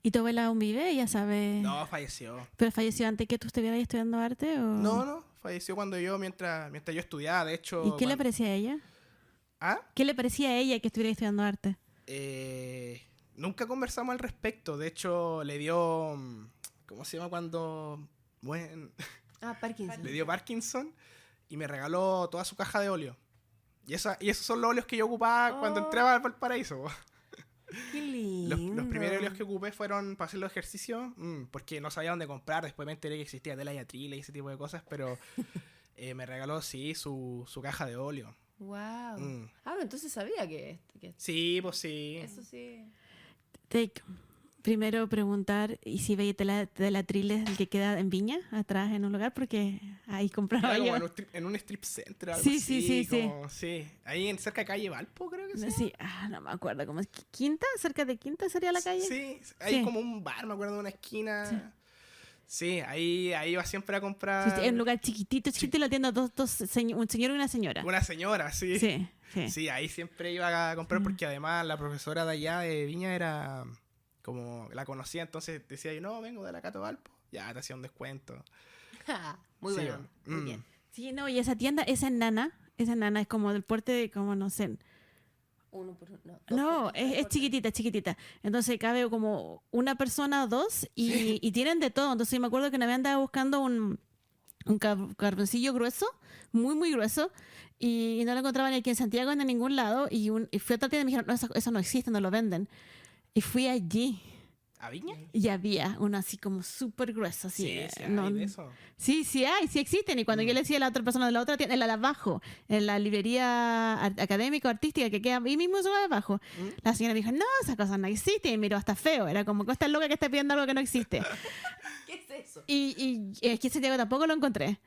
¿Y tu abuela aún vive? Ya sabes.
No, falleció.
¿Pero falleció antes que tú estuvieras estudiando arte? ¿O?
No, falleció mientras yo estudiaba, de hecho.
¿Y qué le parecía a ella?
¿Ah?
¿Qué le parecía a ella que estuviera estudiando arte?
Nunca conversamos al respecto. De hecho, le dio... ¿Cómo se llama cuando...? Bueno,
Parkinson.
Le dio Parkinson y me regaló toda su caja de óleo. Y esos son los óleos que yo ocupaba cuando entraba al Valparaíso.
Qué lindo.
Los primeros óleos que ocupé fueron para hacer los ejercicios, porque no sabía dónde comprar. Después me enteré que existía tela y atril y ese tipo de cosas, pero me regaló, sí, su caja de óleo.
Wow. Entonces sabía que...
Sí, pues sí.
Eso sí.
Primero preguntar, ¿y si veis del atril es el que queda en Viña, atrás en un lugar? Porque ahí compraba yo.
En un strip center, algo
sí,
así.
Sí.
Sí, ahí cerca de calle Valpo, creo que sí.
Sí, no me acuerdo, ¿cómo es? ¿Quinta? ¿Cerca de Quinta sería la calle?
Sí, hay como un bar, me acuerdo de una esquina. Sí, ahí iba siempre a comprar.
Sí, en un lugar chiquitito, y lo atiendo un señor y una señora.
Una señora, sí.
Sí,
ahí siempre iba a comprar porque además la profesora de allá de Viña era como la conocía, entonces decía yo, no, vengo de la Cato Valpo. Ya, te hacía un descuento.
Muy bueno. Muy bien.
Sí, no, y esa tienda, esa enana es como del porte de, como no sé. Es chiquitita. Entonces cabe como una persona o dos y tienen de todo. Entonces me acuerdo que me andaba buscando un carboncillo grueso, muy, muy grueso, y no lo encontraba ni aquí en Santiago ni en ningún lado. Y fui a otra tienda y me dijeron, no, eso no existe, no lo venden. Y fui allí.
¿A Viña?
Y había uno así como súper grueso, así.
Sí, hay de eso.
Sí, sí hay, sí existen. Y cuando yo le decía a la otra persona de la otra tienda, en la de abajo, en la librería académica o artística que queda ahí mismo de abajo, la señora me dijo, no, esas cosas no existen. Y miró hasta feo. Era como que esta loca que está pidiendo algo que no existe.
¿Qué es eso?
Y aquí en Santiago tampoco lo encontré.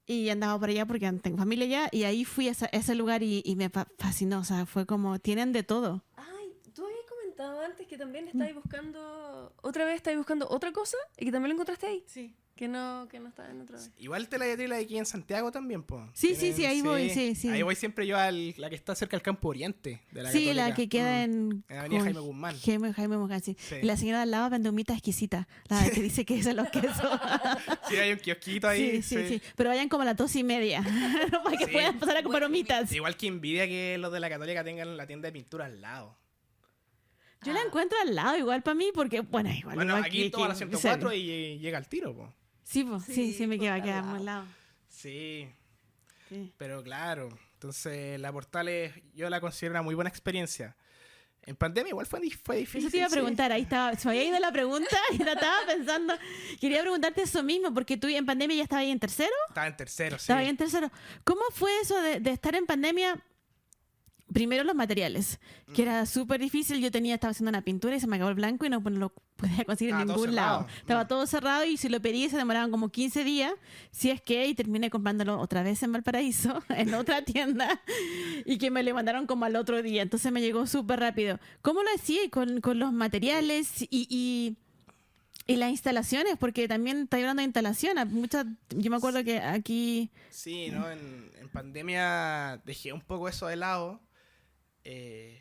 Y andaba por allá porque tengo familia allá. Y ahí fui a ese lugar y me fascinó. O sea, fue como, tienen de todo.
Ay, tú habías comentado antes que también estabas buscando, otra vez estabas buscando otra cosa y que también lo encontraste ahí.
Sí.
Que no estaba en otra vez.
Igual te la de aquí en Santiago también, po.
Sí, ahí voy, sí.
Ahí voy siempre yo la que está cerca del Campo Oriente de la
Sí,
Católica.
la que queda en
la avenida Jaime Guzmán.
Jaime Guzmán, sí.
Sí.
Y la señora de al lado vende humita exquisita, la que dice que es los quesos.
Sí, hay un kiosquito ahí.
Sí. Pero vayan como a las 2:30 para que
Sí.
puedan pasar a comprar humitas.
Igual que envidia que los de la Católica tengan la tienda de pintura al lado.
Yo la encuentro al lado igual para mí porque, bueno, igual
Aquí
que,
toma la 104 y llega al tiro, po.
Sí, pues, sí, me queda muy al lado.
Sí,
Sí.
pero claro. Entonces, la Portales yo la considero una muy buena experiencia. En pandemia igual fue difícil.
Eso te iba a preguntar, ahí estaba, se me había ido la pregunta y la estaba pensando. Quería preguntarte eso mismo, porque tú en pandemia ya estabas ahí en tercero.
Estaba en tercero, sí.
Estaba ahí en tercero. ¿Cómo fue eso de estar en pandemia? Primero los materiales, que era súper difícil. Estaba haciendo una pintura y se me acabó el blanco y no lo podía conseguir en
Estaba todo
ningún lado.
cerrado.
Estaba todo cerrado y si lo pedí se demoraban como 15 días, si es que, y terminé comprándolo otra vez en Valparaíso, en otra tienda, y que me lo mandaron como al otro día. Entonces me llegó súper rápido. ¿Cómo lo hacía con los materiales y las instalaciones? Porque también está hablando de instalación. Yo me acuerdo que aquí...
Sí, ¿no? En pandemia dejé un poco eso de lado.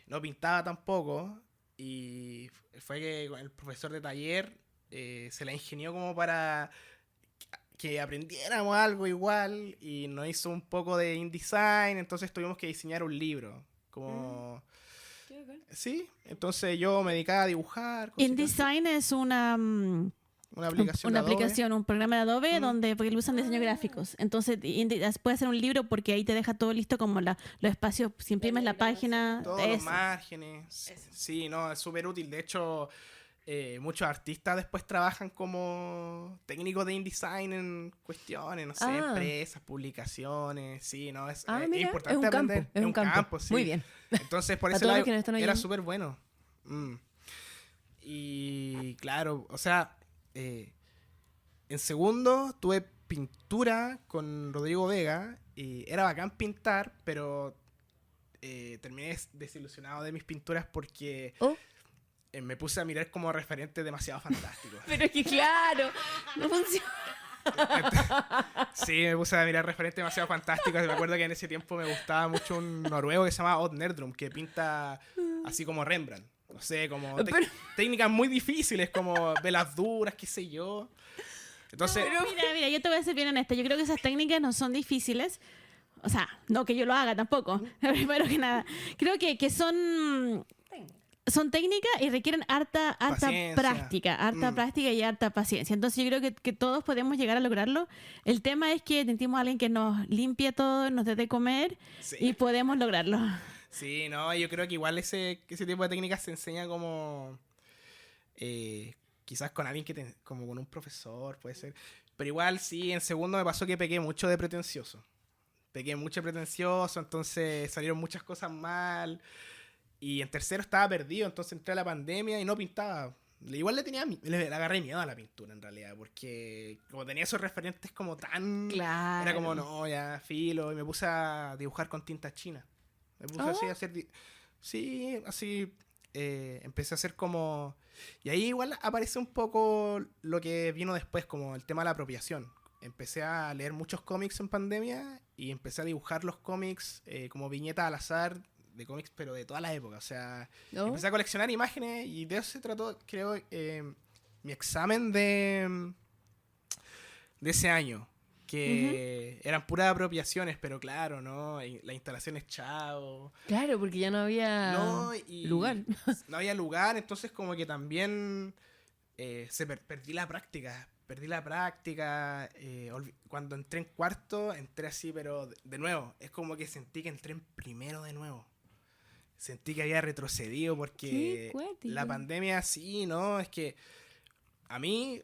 No pintaba tampoco. Y fue que el profesor de taller se la ingenió como para que aprendiéramos algo igual. Y nos hizo un poco de InDesign. Entonces tuvimos que diseñar un libro. Como... Sí, entonces yo me dedicaba a dibujar.
InDesign es una
aplicación de Adobe.
aplicación, un programa de Adobe porque lo usan diseños gráficos. Entonces puede ser un libro porque ahí te deja todo listo como los espacios, si imprimes la página.
Todos los márgenes. Sí, no, es súper útil. De hecho, muchos artistas después trabajan como técnicos de InDesign en cuestiones, no sé, empresas, publicaciones. Sí, no, es
mira,
importante
es un
aprender.
campo, es un campo.
Sí.
Muy bien.
Entonces, por
A
ese
todos
lado,
los que nos están
era
oyendo.
súper bueno. Y claro, o sea, en segundo tuve pintura con Rodrigo Vega y era bacán pintar, pero terminé desilusionado de mis pinturas porque me puse a mirar como referentes demasiado fantásticos.
Pero es que claro, no funciona.
Sí, me puse a mirar referentes demasiado fantásticos. Y me acuerdo que en ese tiempo me gustaba mucho un noruego que se llama Odd Nerdrum, que pinta así como Rembrandt. No sé, como técnicas muy difíciles, como velas duras, qué sé yo. Entonces,
Mira, yo te voy a ser bien honesta. Yo creo que esas técnicas no son difíciles. O sea, no que yo lo haga tampoco. Primero que nada. Creo que son técnicas y requieren harta práctica. Práctica y harta paciencia. Entonces yo creo que todos podemos llegar a lograrlo. El tema es que necesitamos a alguien que nos limpie todo, nos dé de comer y podemos lograrlo.
Sí, no, yo creo que igual ese tipo de técnicas se enseña como... quizás con alguien como con un profesor, puede ser. Pero igual sí, en segundo me pasó que pequé mucho de pretencioso. Entonces salieron muchas cosas mal. Y en tercero estaba perdido, entonces entré a la pandemia y no pintaba. Igual le agarré miedo a la pintura en realidad, porque como tenía esos referentes como tan...
Claro.
Era como, no, ya, filo, y me puse a dibujar con tinta china. Me puse así a hacer... Sí, así... empecé a hacer como... Y ahí igual aparece un poco lo que vino después, como el tema de la apropiación. Empecé a leer muchos cómics en pandemia y empecé a dibujar los cómics como viñetas al azar de cómics, pero de toda la época. O sea, empecé a coleccionar imágenes y de eso se trató, creo, mi examen de ese año. Que eran puras apropiaciones, pero claro, ¿no? Las instalaciones chao.
Claro, porque ya no había lugar.
No había lugar, entonces como que también perdí la práctica. Cuando entré en cuarto, entré así, pero de nuevo. Es como que sentí que entré en primero de nuevo. Sentí que había retrocedido porque la pandemia sí, ¿no? Es que a mí,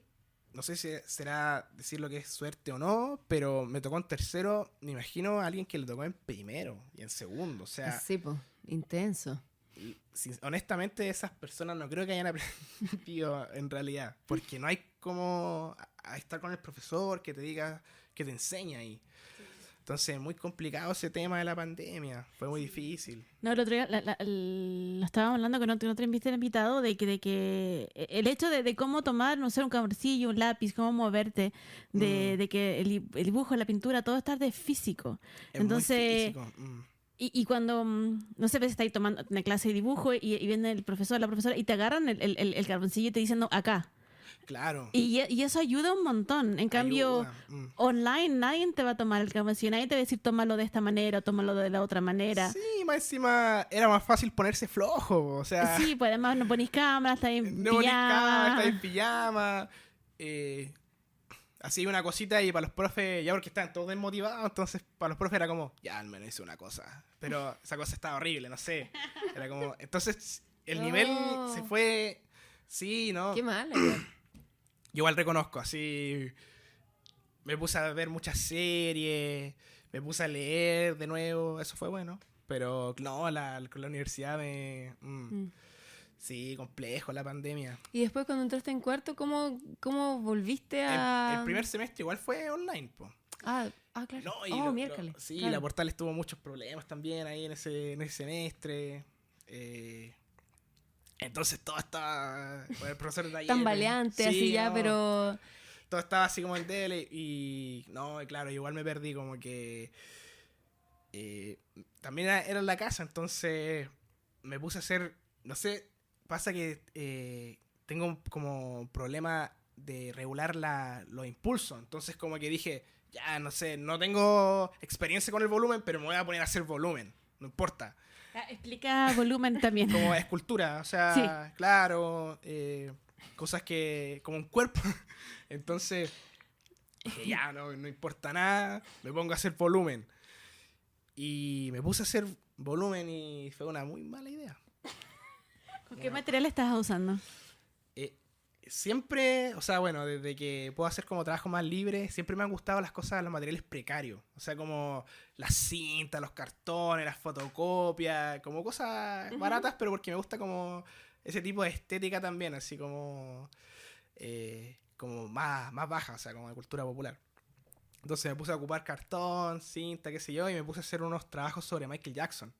no sé si será decir lo que es suerte o no, pero me tocó en tercero, me imagino a alguien que le tocó en primero y en segundo, o sea...
Sí, pues, intenso.
Honestamente, esas personas no creo que hayan aprendido en realidad, porque no hay como a estar con el profesor que te diga, que te enseña ahí. Entonces, muy complicado ese tema de la pandemia, fue muy difícil.
No, el otro día lo estábamos hablando con otro invitado de que el hecho de cómo tomar, no sé, un caborcillo, un lápiz, cómo moverte, de que el dibujo, la pintura, todo está de físico.
Es
entonces,
muy físico.
Y cuando, no sé, pues estáis tomando una clase de dibujo y viene el profesor, la profesora, y te agarran el carboncillo y te dicen, no, acá.
Claro.
Y eso ayuda un montón. En cambio, online nadie te va a tomar el carboncillo, nadie te va a decir, tómalo de esta manera o tómalo de la otra manera.
Sí, más encima era más fácil ponerse flojo, o sea...
Sí, pues además no ponís cámara, estás en
no
pijama.
ponís cámara, estás en pijama. Así una cosita y para los profes, ya porque estaban todos desmotivados, entonces para los profes era como, ya al menos hice una cosa. Pero esa cosa estaba horrible, no sé. Era como, entonces el nivel se fue, sí, ¿no?
Qué mal.
Yo igual reconozco, así me puse a ver muchas series, me puse a leer de nuevo, eso fue bueno. Pero no, con la universidad sí, complejo la pandemia.
Y después cuando entraste en cuarto, ¿cómo volviste a...?
El primer semestre igual fue online, po.
Ah, claro.
No,
miércoles.
Sí,
claro.
la Portales tuvo muchos problemas también ahí en ese semestre. Entonces todo estaba... Con el profesor de taller,
tambaleante,
sí,
así ya,
no,
pero...
todo estaba así como en tele y... No, claro, igual me perdí como que... también era en la casa, entonces me puse a hacer... No sé, pasa que tengo como problema de regular los impulsos. Entonces como que dije, ya, no sé, no tengo experiencia con el volumen, pero me voy a poner a hacer volumen. No importa.
Explica volumen también.
Como escultura, o sea,
Sí.
claro, cosas que... como un cuerpo. Entonces, dije, ya, no importa nada, me pongo a hacer volumen. Y me puse a hacer volumen y fue una muy mala idea.
¿Con qué material estás usando?
Siempre, o sea, bueno, desde que puedo hacer como trabajo más libre, siempre me han gustado las cosas, los materiales precarios. O sea, como las cintas, los cartones, las fotocopias, como cosas baratas, pero porque me gusta como ese tipo de estética también, así como más baja, o sea, como de cultura popular. Entonces me puse a ocupar cartón, cinta, qué sé yo, y me puse a hacer unos trabajos sobre Michael Jackson.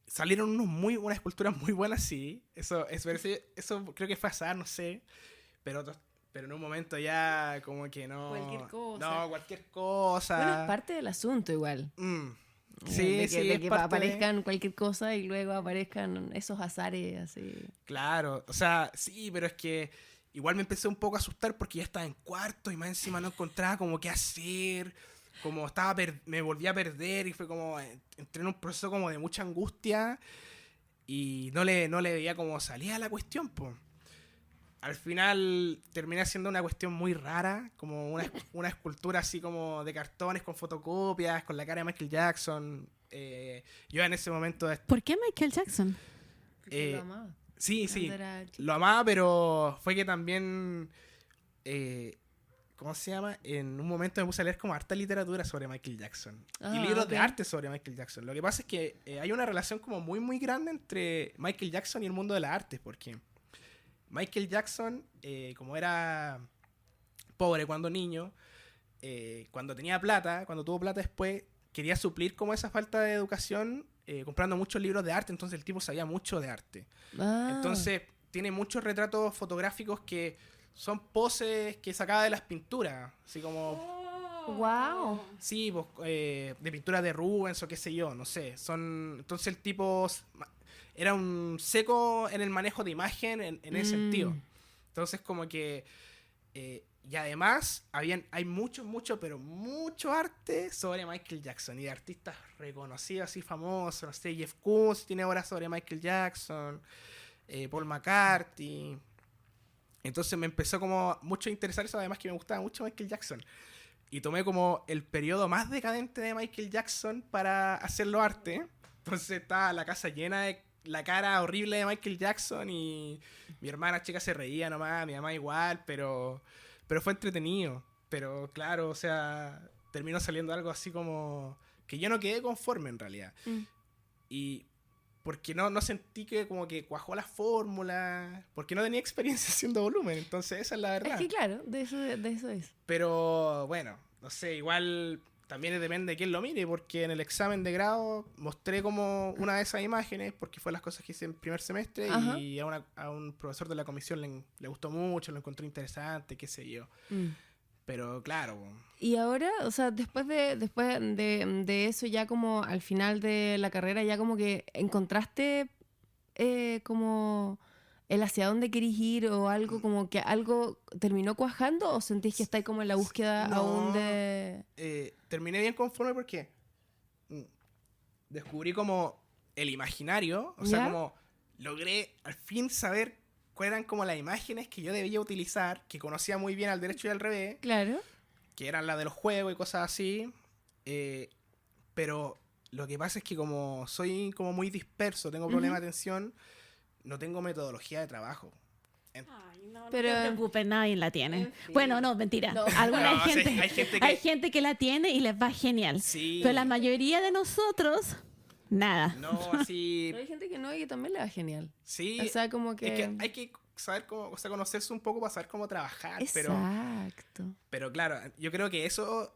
Salieron unas esculturas muy buenas, sí. Eso creo que fue azar, no sé. Pero en un momento ya como que no...
Cualquier cosa.
No, cualquier cosa.
Bueno, es parte del asunto igual.
Sí,
de que
es parte
aparezcan cualquier cosa y luego aparezcan esos azares así.
Claro, o sea, sí, pero es que igual me empecé un poco a asustar porque ya estaba en cuarto y más encima no encontraba como qué hacer. Como me volví a perder y fue como entré en un proceso como de mucha angustia y no le veía como salía la cuestión, po. Al final terminé haciendo una cuestión muy rara, como una escultura así como de cartones con fotocopias, con la cara de Michael Jackson. Yo en ese momento...
¿Por qué Michael Jackson?
Lo amaba.
Sí,
Cuando era chico.
lo amaba, pero fue que también... ¿cómo se llama? En un momento me puse a leer como harta literatura sobre Michael Jackson. Y libros de arte sobre Michael Jackson. Lo que pasa es que hay una relación como muy, muy grande entre Michael Jackson y el mundo de las artes. Porque Michael Jackson, como era pobre cuando niño, cuando tenía plata, cuando tuvo plata después, quería suplir como esa falta de educación comprando muchos libros de arte. Entonces el tipo sabía mucho de arte. Entonces tiene muchos retratos fotográficos que... son poses que sacaba de las pinturas, así como...
¡Wow!
Sí, pues, de pinturas de Rubens o qué sé yo, no sé. Entonces el tipo era un seco en el manejo de imagen en ese sentido. Entonces como que... y además hay pero mucho arte sobre Michael Jackson y de artistas reconocidos y famosos. No sé, Jeff Koons tiene obras sobre Michael Jackson, Paul McCartney... Entonces me empezó como mucho a interesar eso, además que me gustaba mucho Michael Jackson. Y tomé como el periodo más decadente de Michael Jackson para hacerlo arte. Entonces estaba la casa llena la cara horrible de Michael Jackson y mi hermana chica se reía nomás, mi mamá igual, pero fue entretenido. Pero claro, o sea, terminó saliendo algo así como que yo no quedé conforme en realidad. Y porque no sentí que como que cuajó la fórmula, porque no tenía experiencia haciendo volumen, entonces esa es la verdad.
Es que claro, de eso es.
Pero bueno, no sé, igual también depende de quién lo mire, porque en el examen de grado mostré como una de esas imágenes, porque fue las cosas que hice en primer semestre. Ajá. Y a un profesor de la comisión le gustó mucho, lo encontró interesante, qué sé yo. Pero claro.
Y ahora, o sea, después de eso, ya como al final de la carrera, ya como que encontraste como el hacia dónde querís ir o algo, como que algo terminó cuajando, o sentís que estáis como en la búsqueda aún de...
Terminé bien conforme porque descubrí como el imaginario, o sea, como logré al fin saber cuáles eran como las imágenes que yo debía utilizar, que conocía muy bien al derecho y al revés.
Claro.
Que eran las de los juegos y cosas así. Pero lo que pasa es que como soy como muy disperso, tengo problemas de atención, no tengo metodología de trabajo.
Ay, no te preocupes, nadie la tiene. Bueno, no, mentira. No. Hay gente que la tiene y les va genial. Sí. Pero la mayoría de nosotros... Nada.
No, así...
Pero hay gente que no y que también le va genial.
Sí.
O sea, como que...
Es que hay que saber cómo, o sea, conocerse un poco para saber cómo trabajar.
Exacto.
Pero claro, yo creo que eso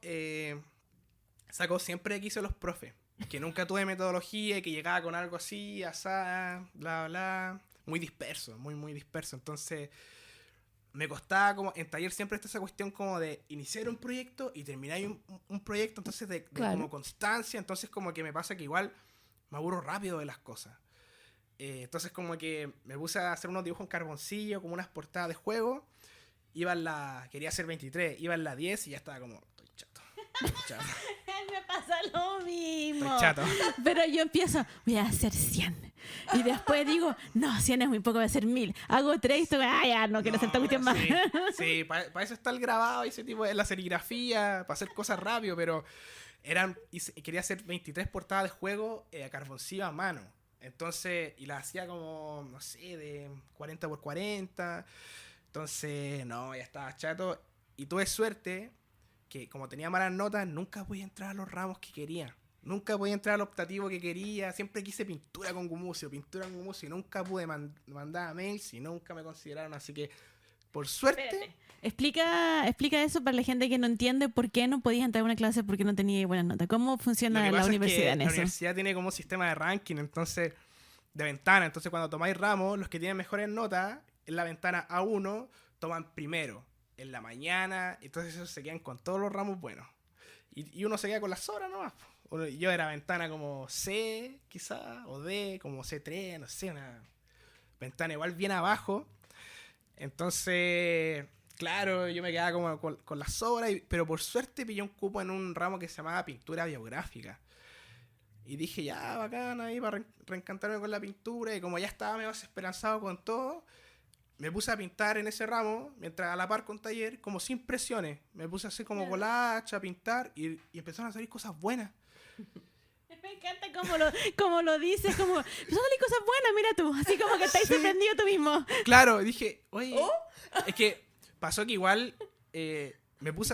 sacó siempre que hizo los profes. Que nunca tuve metodología y que llegaba con algo así, asá, bla, bla. Muy disperso, muy disperso. Entonces, me costaba como... En taller siempre está esa cuestión como de iniciar un proyecto y terminar un proyecto, entonces de como constancia. Entonces como que me pasa que igual... me aburro rápido de las cosas. Entonces como que me puse a hacer unos dibujos en carboncillo, como unas portadas de juego. Quería hacer 23, iba en la 10 y ya estaba como, estoy chato.
Me pasa lo mismo.
Estoy chato.
Pero yo empiezo, voy a hacer 100. Y después digo, no, 100 es muy poco, voy a hacer 1000. Hago 3 y estoy, ya, no quiero hacer esta cuestión más.
Sí, para eso está el grabado y ese tipo de la serigrafía, para hacer cosas rápido, pero... quería hacer 23 portadas de juego a carboncillo a mano. Entonces, y las hacía como, no sé, de 40 por 40. Entonces, no, ya estaba chato. Y tuve suerte que, como tenía malas notas, nunca podía entrar a los ramos que quería. Nunca podía entrar al optativo que quería. Siempre quise pintura con Gumucio. Y nunca pude mandar mails y nunca me consideraron. Así que, por suerte...
Espérate. Explica eso para la gente que no entiende por qué no podías entrar a una clase porque no tenías buenas notas. ¿Cómo funciona la universidad en eso?
La universidad tiene como un sistema de ranking, entonces, de ventana. Entonces, cuando tomáis ramos, los que tienen mejores notas, en la ventana A1, toman primero, en la mañana. Entonces, esos se quedan con todos los ramos buenos. Y uno se queda con las sobras nomás. Yo era ventana como C, quizá, o D, como C3, no sé, una ventana igual bien abajo. Entonces... Claro, yo me quedaba como con las sobras, pero por suerte pillé un cupo en un ramo que se llamaba pintura biográfica. Y dije, ya, bacán, ahí para reencantarme con la pintura. Y como ya estaba medio esperanzado con todo, me puse a pintar en ese ramo, mientras a la par con taller, como sin presiones. Me puse a hacer como collage, a pintar, y empezaron a salir cosas buenas.
Me encanta como lo dices, como, son cosas buenas, mira tú, así como que estáis sorprendido tú mismo.
Claro, dije, oye, es que... Pasó que igual me puse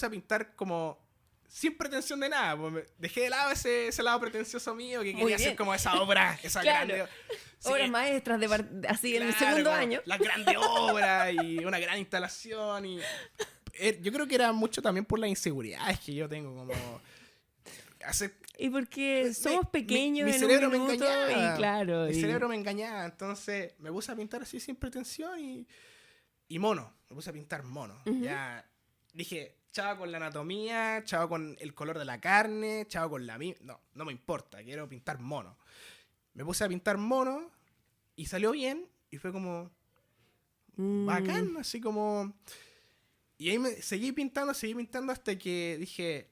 a pintar como sin pretensión de nada. Pues dejé de lado ese lado pretencioso mío que quería hacer como esa obra, esa grande...
Sí, obras maestras así en el segundo año.
La grande obra y una gran instalación. Y yo creo que era mucho también por las inseguridades que yo tengo como...
Y porque somos pequeños
mi cerebro me
engañaba.
Mi cerebro me engañaba. Entonces me puse a pintar así sin pretensión y mono. Me puse a pintar mono. Ya dije, chao con la anatomía, chao con el color de la carne, chao con la... No me importa, quiero pintar mono. Me puse a pintar mono y salió bien y fue como... bacán, así como... Y ahí seguí pintando hasta que dije...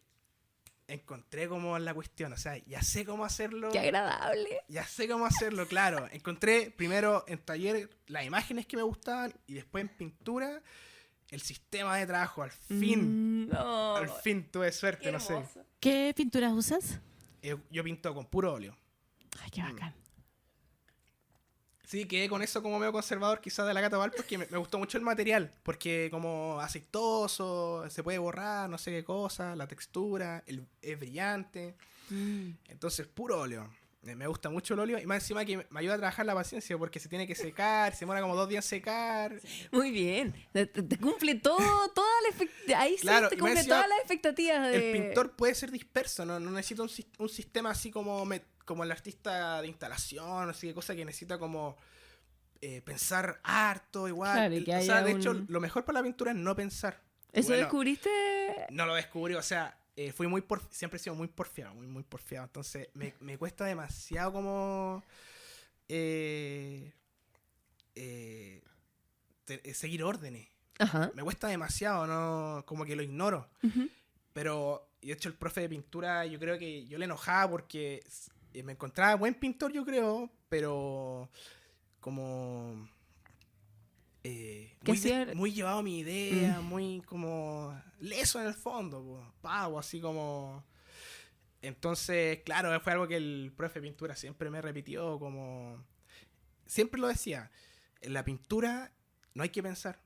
Encontré como la cuestión, o sea, ya sé cómo hacerlo.
¡Qué agradable!
Ya sé cómo hacerlo, claro. Encontré primero en taller las imágenes que me gustaban y después en pintura el sistema de trabajo. Al fin tuve suerte, no sé.
¿Qué pinturas usas?
Yo pinto con puro óleo.
Ay, qué bacán.
Sí, quedé con eso como medio conservador quizás de la Gata Val porque me gustó mucho el material, porque como aceitoso, se puede borrar, no sé qué cosa, la textura, es brillante, entonces puro óleo. Me gusta mucho el óleo y más encima que me ayuda a trabajar la paciencia porque se tiene que secar, se demora como 2 días en secar.
Muy bien, te cumple todo, ahí
Claro,
sí te
y más
cumple
encima,
todas las expectativas de...
el pintor puede ser disperso, no necesita un sistema así como el artista de instalación, así que cosa que necesita como pensar harto, igual.
Claro, y que
O sea,
haya
de hecho, lo mejor para la pintura es no pensar.
¿Eso
Bueno,
descubriste?
no lo descubrí, o sea, fui siempre he sido muy porfiado, muy porfiado. Entonces, me cuesta demasiado como seguir órdenes.
Ajá.
Me cuesta demasiado, ¿no? Como que lo ignoro.
Uh-huh.
Pero, y de hecho, el profe de pintura, yo creo que yo le enojaba porque me encontraba buen pintor, yo creo, pero como muy llevado a mi idea, muy como leso en el fondo, po, pavo, así como... Entonces, claro, fue algo que el profe de pintura siempre me repitió, como... Siempre lo decía, en la pintura no hay que pensar.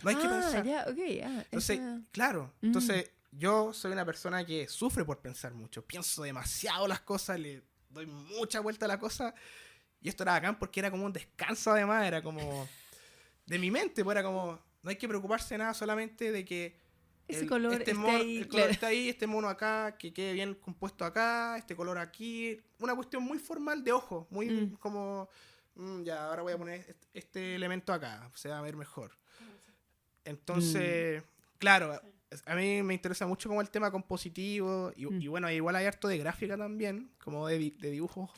No hay que pensar.
Ya, okay,
entonces, claro, entonces yo soy una persona que sufre por pensar mucho. Pienso demasiado las cosas, le doy mucha vuelta a la cosa. Y esto era bacán porque era como un descanso además, era como... De mi mente, pues era como... No hay que preocuparse de nada, solamente de que...
Ese color
el color está ahí, este mono acá, que quede bien compuesto acá, este color aquí. Una cuestión muy formal de ojo, muy como... ya, ahora voy a poner este elemento acá, se va a ver mejor. Entonces, claro, a mí me interesa mucho como el tema compositivo y bueno, igual hay harto de gráfica también, como de dibujo.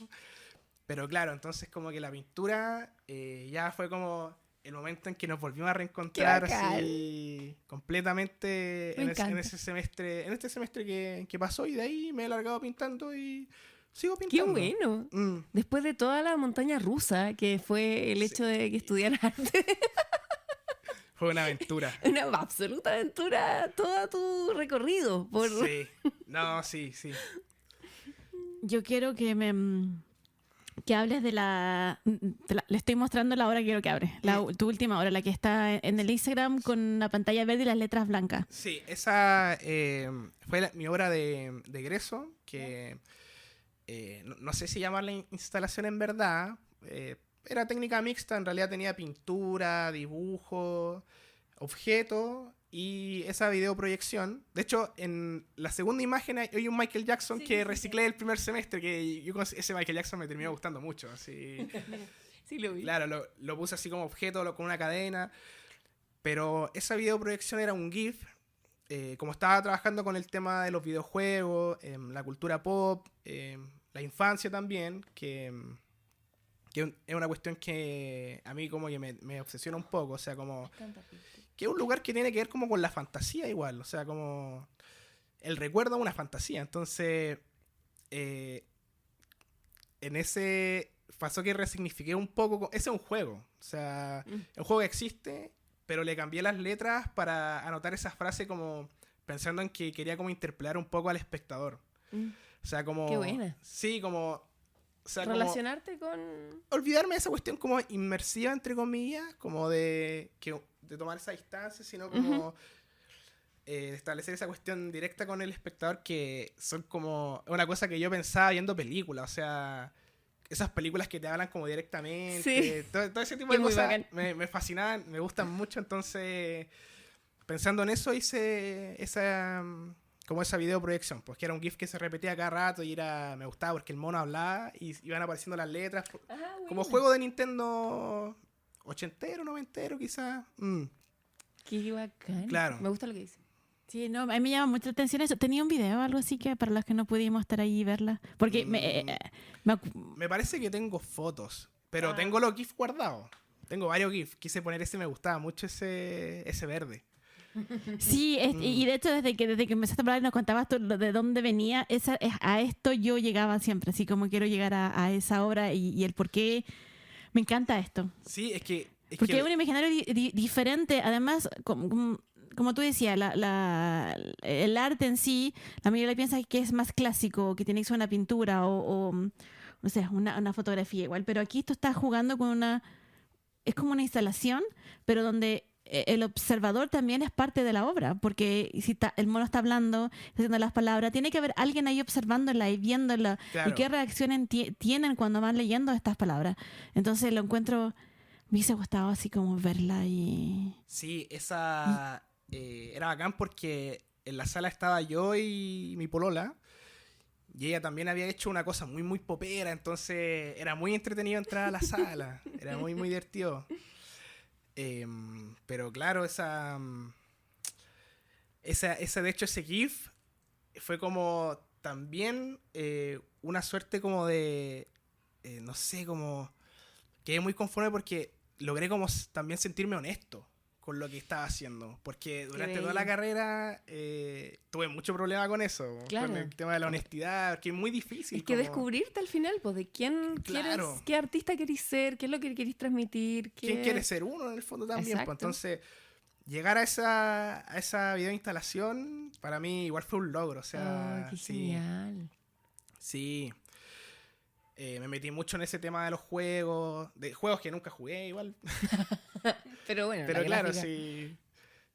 Pero claro, entonces como que la pintura ya fue como el momento en que nos volvimos a reencontrar así completamente en este semestre que pasó, y de ahí me he largado pintando y sigo pintando.
¡Qué bueno! Después de toda la montaña rusa que fue el hecho de que estudiaras arte.
Fue una aventura.
Una absoluta aventura, todo tu recorrido.
Sí, no, sí.
Yo quiero que hables de le estoy mostrando la obra, quiero que hables. Tu última obra, la que está en el Instagram con la pantalla verde y las letras blancas.
Sí, esa fue mi obra de egreso, que no sé si llamarla instalación en verdad. Era técnica mixta, en realidad tenía pintura, dibujo, objeto y esa videoproyección. De hecho, en la segunda imagen hay un Michael Jackson que reciclé el primer semestre, que ese Michael Jackson me terminó gustando mucho. Así.
Sí, lo vi.
Claro, lo puse así como objeto, con una cadena. Pero esa videoproyección era un GIF. Como estaba trabajando con el tema de los videojuegos, la cultura pop, la infancia también, que es una cuestión que a mí como que me obsesiona un poco, o sea, como que es un lugar que tiene que ver como con la fantasía igual, o sea, como el recuerdo de una fantasía. Entonces, en ese pasó que resignifiqué un poco, ese es un juego, o sea, es un juego que existe, pero le cambié las letras para anotar esa frase como pensando en que quería como interpelar un poco al espectador. O sea, como...
Qué buena.
Sí, como... O sea,
relacionarte con...
Olvidarme de esa cuestión como inmersiva, entre comillas, como de tomar esa distancia, sino como de establecer esa cuestión directa con el espectador, que son como una cosa que yo pensaba viendo películas, o sea, esas películas que te hablan como directamente, todo ese tipo de cosas me fascinan, me gustan mucho. Entonces, pensando en eso, hice esa videoproyección, pues que era un GIF que se repetía cada rato y me gustaba porque el mono hablaba y iban apareciendo las letras, como juego de Nintendo ochentero, noventero quizás.
Qué bacán.
Claro.
Me gusta lo que dice.
Sí, no, a mí me llama mucha atención eso. ¿Tenía un video o algo así que para los que no pudimos estar ahí y verla? Porque
me parece que tengo fotos, pero tengo los GIFs guardados. Tengo varios GIFs. Quise poner me gustaba mucho ese verde.
Sí, y de hecho desde que empezaste a hablar y nos contabas tú de dónde venía, a esto yo llegaba siempre, así como quiero llegar a esa obra y el por qué me encanta esto.
Sí,
porque es un imaginario diferente, además, como tú decías, el arte en sí, la mayoría piensa que es más clásico, que tiene que ser una pintura o no sé, una fotografía igual, pero aquí tú estás jugando con es como una instalación, pero donde el observador también es parte de la obra, porque si el mono está hablando, está haciendo las palabras, tiene que haber alguien ahí observándola y viéndola,
Claro.
y qué reacciones tienen cuando van leyendo estas palabras. Entonces lo encuentro, me hubiese gustado así como verla y...
Sí, esa era bacán porque en la sala estaba yo y mi polola, y ella también había hecho una cosa muy, muy popera, entonces era muy entretenido entrar a la sala, era muy, muy divertido. Pero claro, de hecho, ese GIF fue como también una suerte como de, no sé, como quedé muy conforme porque logré como también sentirme honesto con lo que estaba haciendo, porque durante toda la carrera tuve mucho problema con eso,
claro,
con el tema de la honestidad, que es muy difícil.
Es que descubrirte al final, pues, de quién
Claro.
quieres, qué artista querés ser, qué es lo que querés transmitir.
¿Quién quiere ser uno en el fondo también?
Exacto.
Pues, entonces, llegar a esa videoinstalación, para mí igual fue un logro, o sea,
qué
sí,
genial.
sí. Me metí mucho en ese tema de los juegos, de juegos que nunca jugué igual.
Pero bueno,
Pero
la
claro,
gráfica.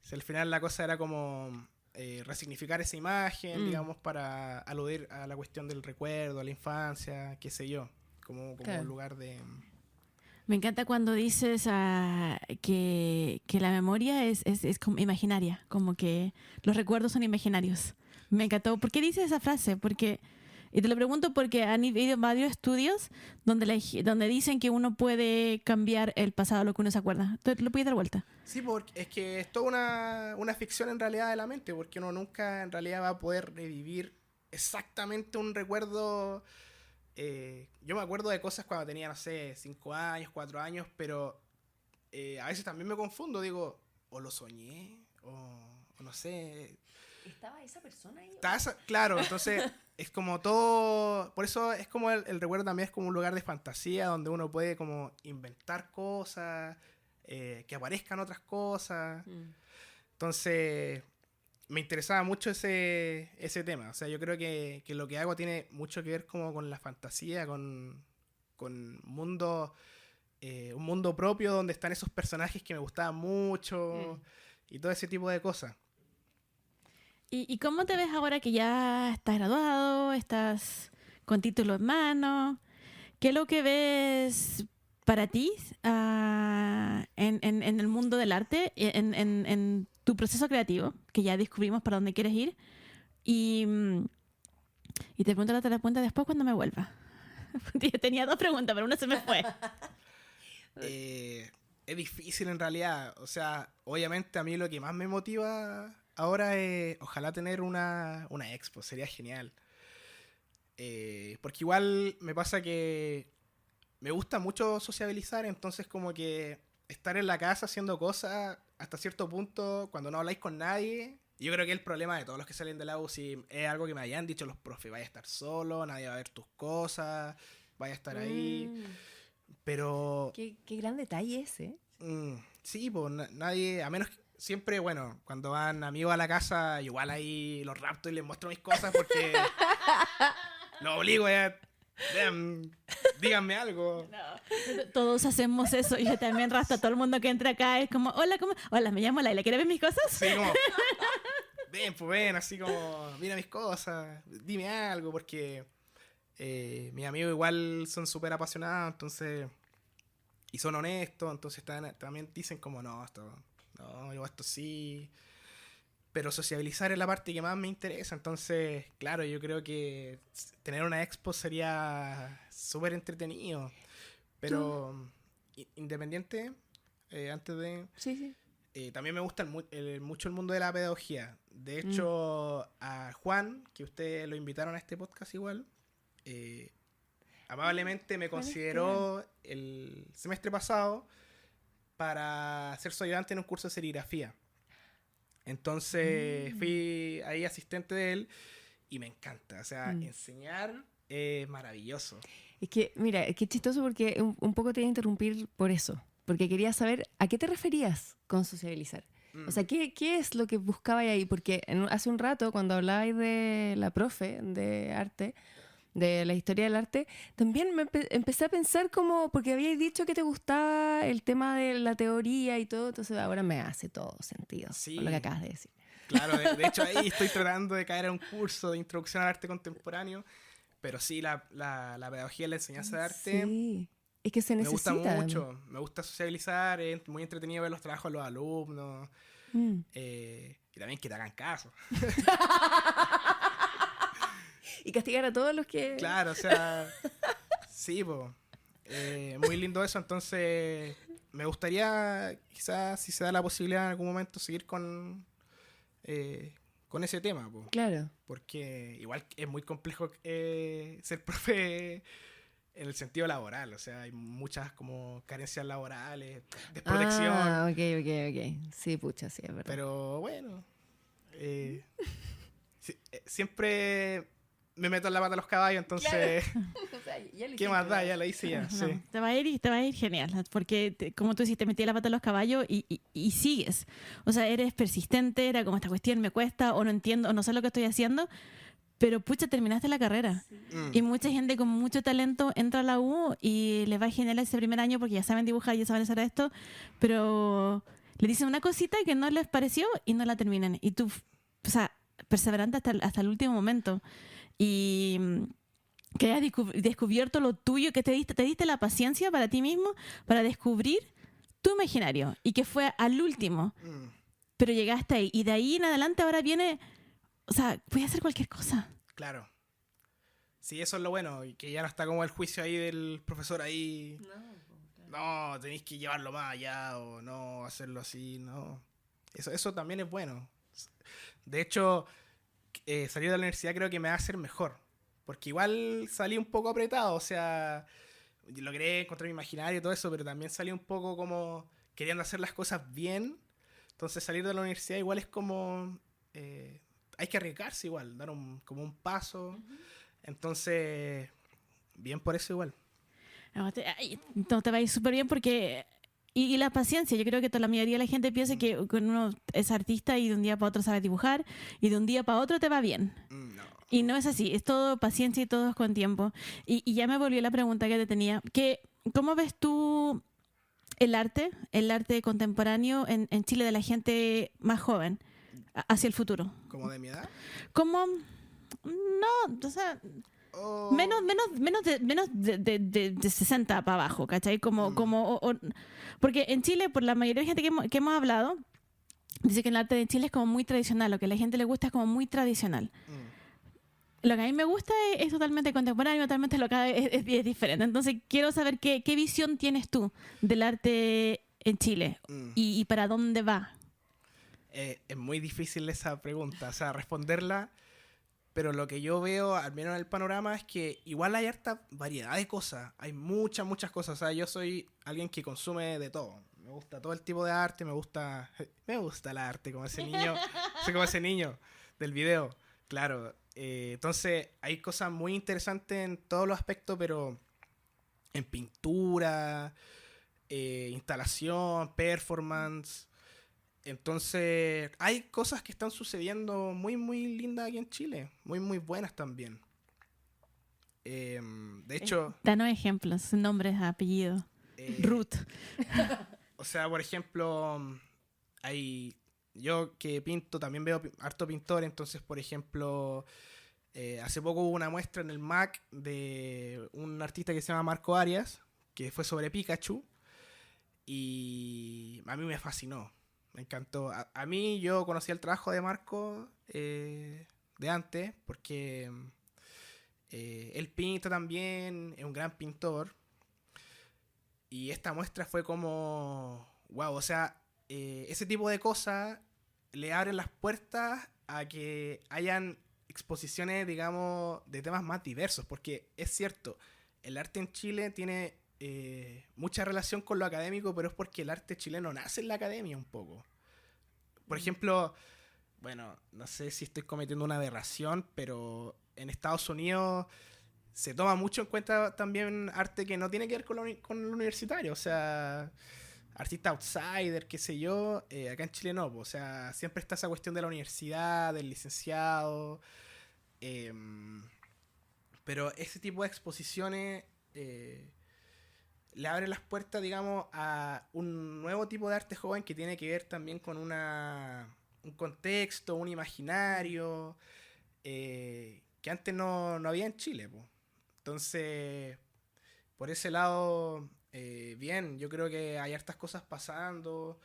si al final la cosa era como resignificar esa imagen,
Mm.
digamos, para aludir a la cuestión del recuerdo, a la infancia, qué sé yo, como
Claro.
un lugar de...
Me encanta cuando dices que la memoria es como imaginaria, como que los recuerdos son imaginarios. Me encantó. ¿Por qué dices esa frase? Y te lo pregunto porque han habido varios estudios donde dicen que uno puede cambiar el pasado, lo que uno se acuerda. ¿Te lo puedes dar vuelta?
Sí, porque es que es toda una ficción en realidad de la mente, porque uno nunca en realidad va a poder revivir exactamente un recuerdo. Yo me acuerdo de cosas cuando tenía, no sé, 5 años, 4 años, pero a veces también me confundo, digo, o lo soñé, o no sé.
¿Estaba esa persona ahí?
Claro, entonces es como todo, por eso es como el recuerdo también es como un lugar de fantasía donde uno puede como inventar cosas, que aparezcan otras cosas. Entonces me interesaba mucho ese tema. O sea, yo creo que lo que hago tiene mucho que ver como con la fantasía, con un mundo propio donde están esos personajes que me gustaban mucho y todo ese tipo de cosas.
¿Y cómo te ves ahora que ya estás graduado, estás con título en mano? ¿Qué es lo que ves para ti en el mundo del arte, en tu proceso creativo, que ya descubrimos para dónde quieres ir? Y te pregunto la otra pregunta después cuando me vuelva. Yo tenía 2 preguntas, pero una se me fue.
Es difícil en realidad. O sea, obviamente a mí lo que más me motiva ahora es ojalá tener una expo. Sería genial. Porque igual me pasa que me gusta mucho sociabilizar, entonces como que estar en la casa haciendo cosas hasta cierto punto, cuando no habláis con nadie, yo creo que el problema de todos los que salen de la U, si es algo que me hayan dicho los profes, vaya a estar solo, nadie va a ver tus cosas, vaya a estar ahí, pero...
Qué gran detalle ese.
Sí, pues nadie, a menos que siempre, bueno, cuando van amigos a la casa, igual ahí los rapto y les muestro mis cosas porque los obligo a... díganme algo.
No. Todos hacemos eso. Yo también rastro a todo el mundo que entra acá. Es como, hola, hola, me llamo Laila. ¿Quieres ver mis cosas?
Sí, como, ven, así como, mira mis cosas, dime algo, porque mis amigos igual son súper apasionados, entonces, y son honestos, entonces también dicen como, no, esto sí. Pero sociabilizar es la parte que más me interesa. Entonces, claro, yo creo que tener una expo sería súper entretenido. Pero independiente, antes de...
Sí.
También me gusta mucho el mundo de la pedagogía. De hecho, a Juan, que ustedes lo invitaron a este podcast igual, amablemente me consideró el semestre pasado para ser su ayudante en un curso de serigrafía. Entonces fui ahí asistente de él y me encanta. O sea, enseñar es maravilloso.
Es que, mira, es que es chistoso porque un poco te iba a interrumpir por eso. Porque quería saber a qué te referías con sociabilizar. O sea, ¿qué es lo que buscabas ahí? Porque hace un rato, cuando hablabais de la profe de arte, de la historia del arte, también empecé a pensar como, porque habías dicho que te gustaba el tema de la teoría y todo, entonces ahora me hace todo sentido con lo que acabas de decir.
Claro, de hecho ahí estoy tratando de caer a un curso de introducción al arte contemporáneo, pero sí, la pedagogía y la enseñanza de arte...
Sí. Es que se necesita.
Me gusta mucho, me gusta sociabilizar, es muy entretenido ver los trabajos de los alumnos y también que te hagan caso.
Y castigar a todos los que...
Claro, o sea, sí, po. Muy lindo eso, entonces me gustaría quizás si se da la posibilidad en algún momento seguir con ese tema, po.
Claro.
Porque igual es muy complejo ser profe en el sentido laboral, o sea, hay muchas como carencias laborales, desprotección.
Ah, ok. Sí, pucha, sí, es verdad.
Pero bueno, siempre me meto en la pata de los caballos, entonces,
Claro. O sea,
¿qué más da? Ya lo hice ya,
No,
sí.
te va a ir genial, porque como tú dices, te metí la pata en los caballos y sigues. O sea, eres persistente, era como esta cuestión me cuesta, o no entiendo, o no sé lo que estoy haciendo, pero pucha, terminaste la carrera. Sí. Y mucha gente con mucho talento entra a la U y les va genial ese primer año porque ya saben dibujar, ya saben hacer esto, pero le dicen una cosita que no les pareció y no la terminan. Y tú, o sea, perseverante hasta el último momento. Y que hayas descubierto lo tuyo, que te diste la paciencia para ti mismo, para descubrir tu imaginario. Y que fue al último. Pero llegaste ahí. Y de ahí en adelante ahora viene... O sea, voy a hacer cualquier cosa.
Claro. Sí, eso es lo bueno. Y que ya no está como el juicio ahí del profesor ahí. No, tenéis que llevarlo más allá o no hacerlo así, no. Eso también es bueno. De hecho, salir de la universidad creo que me va a hacer mejor. Porque igual salí un poco apretado, o sea, logré encontrar mi imaginario y todo eso, pero también salí un poco como queriendo hacer las cosas bien. Entonces salir de la universidad igual es como... hay que arriesgarse igual, dar como un paso. Entonces, bien por eso igual.
No, te va a ir súper bien porque... Y la paciencia, yo creo que la mayoría de la gente piensa que uno es artista y de un día para otro sabe dibujar y de un día para otro te va bien.
No.
Y no es así, es todo paciencia y todo es con tiempo. Y ya me volvió la pregunta que te tenía, ¿cómo ves tú el arte contemporáneo en Chile de la gente más joven hacia el futuro?
¿Como de mi edad?
¿Cómo? No, o sea... Menos de 60 para abajo, ¿cachai? Porque en Chile, por la mayoría de gente que hemos hablado, dice que el arte de Chile es como muy tradicional, lo que a la gente le gusta es como muy tradicional. Lo que a mí me gusta es totalmente contemporáneo, totalmente local, es diferente. Entonces quiero saber qué visión tienes tú del arte en Chile y para dónde va.
Es muy difícil esa pregunta, o sea, responderla. Pero lo que yo veo, al menos en el panorama, es que igual hay harta variedad de cosas. Hay muchas cosas. O sea, yo soy alguien que consume de todo. Me gusta todo el tipo de arte, me gusta el arte, como ese niño, soy como ese niño del video. Claro. Entonces, hay cosas muy interesantes en todos los aspectos, pero en pintura, instalación, performance... Entonces, hay cosas que están sucediendo muy lindas aquí en Chile. Muy buenas también. De hecho...
Danos ejemplos, nombres, apellidos. Ruth.
O sea, por ejemplo, yo que pinto, también veo harto pintor. Entonces, por ejemplo, hace poco hubo una muestra en el MAC de un artista que se llama Marco Arias, que fue sobre Pikachu. Y a mí me fascinó. Me encantó. A mí yo conocí el trabajo de Marco de antes porque él pinta también, es un gran pintor. Y esta muestra fue como... wow, o sea, ese tipo de cosas le abren las puertas a que hayan exposiciones, digamos, de temas más diversos. Porque es cierto, el arte en Chile tiene... mucha relación con lo académico, pero es porque el arte chileno nace en la academia un poco. Por ejemplo, bueno, no sé si estoy cometiendo una aberración, pero en Estados Unidos se toma mucho en cuenta también arte que no tiene que ver con lo universitario, o sea, artista outsider, qué sé yo. Acá en Chile no, o sea, siempre está esa cuestión de la universidad, del licenciado, Pero ese tipo de exposiciones le abre las puertas, digamos, a un nuevo tipo de arte joven que tiene que ver también con un contexto, un imaginario, que antes no había en Chile, po. Entonces, por ese lado, bien, yo creo que hay hartas cosas pasando.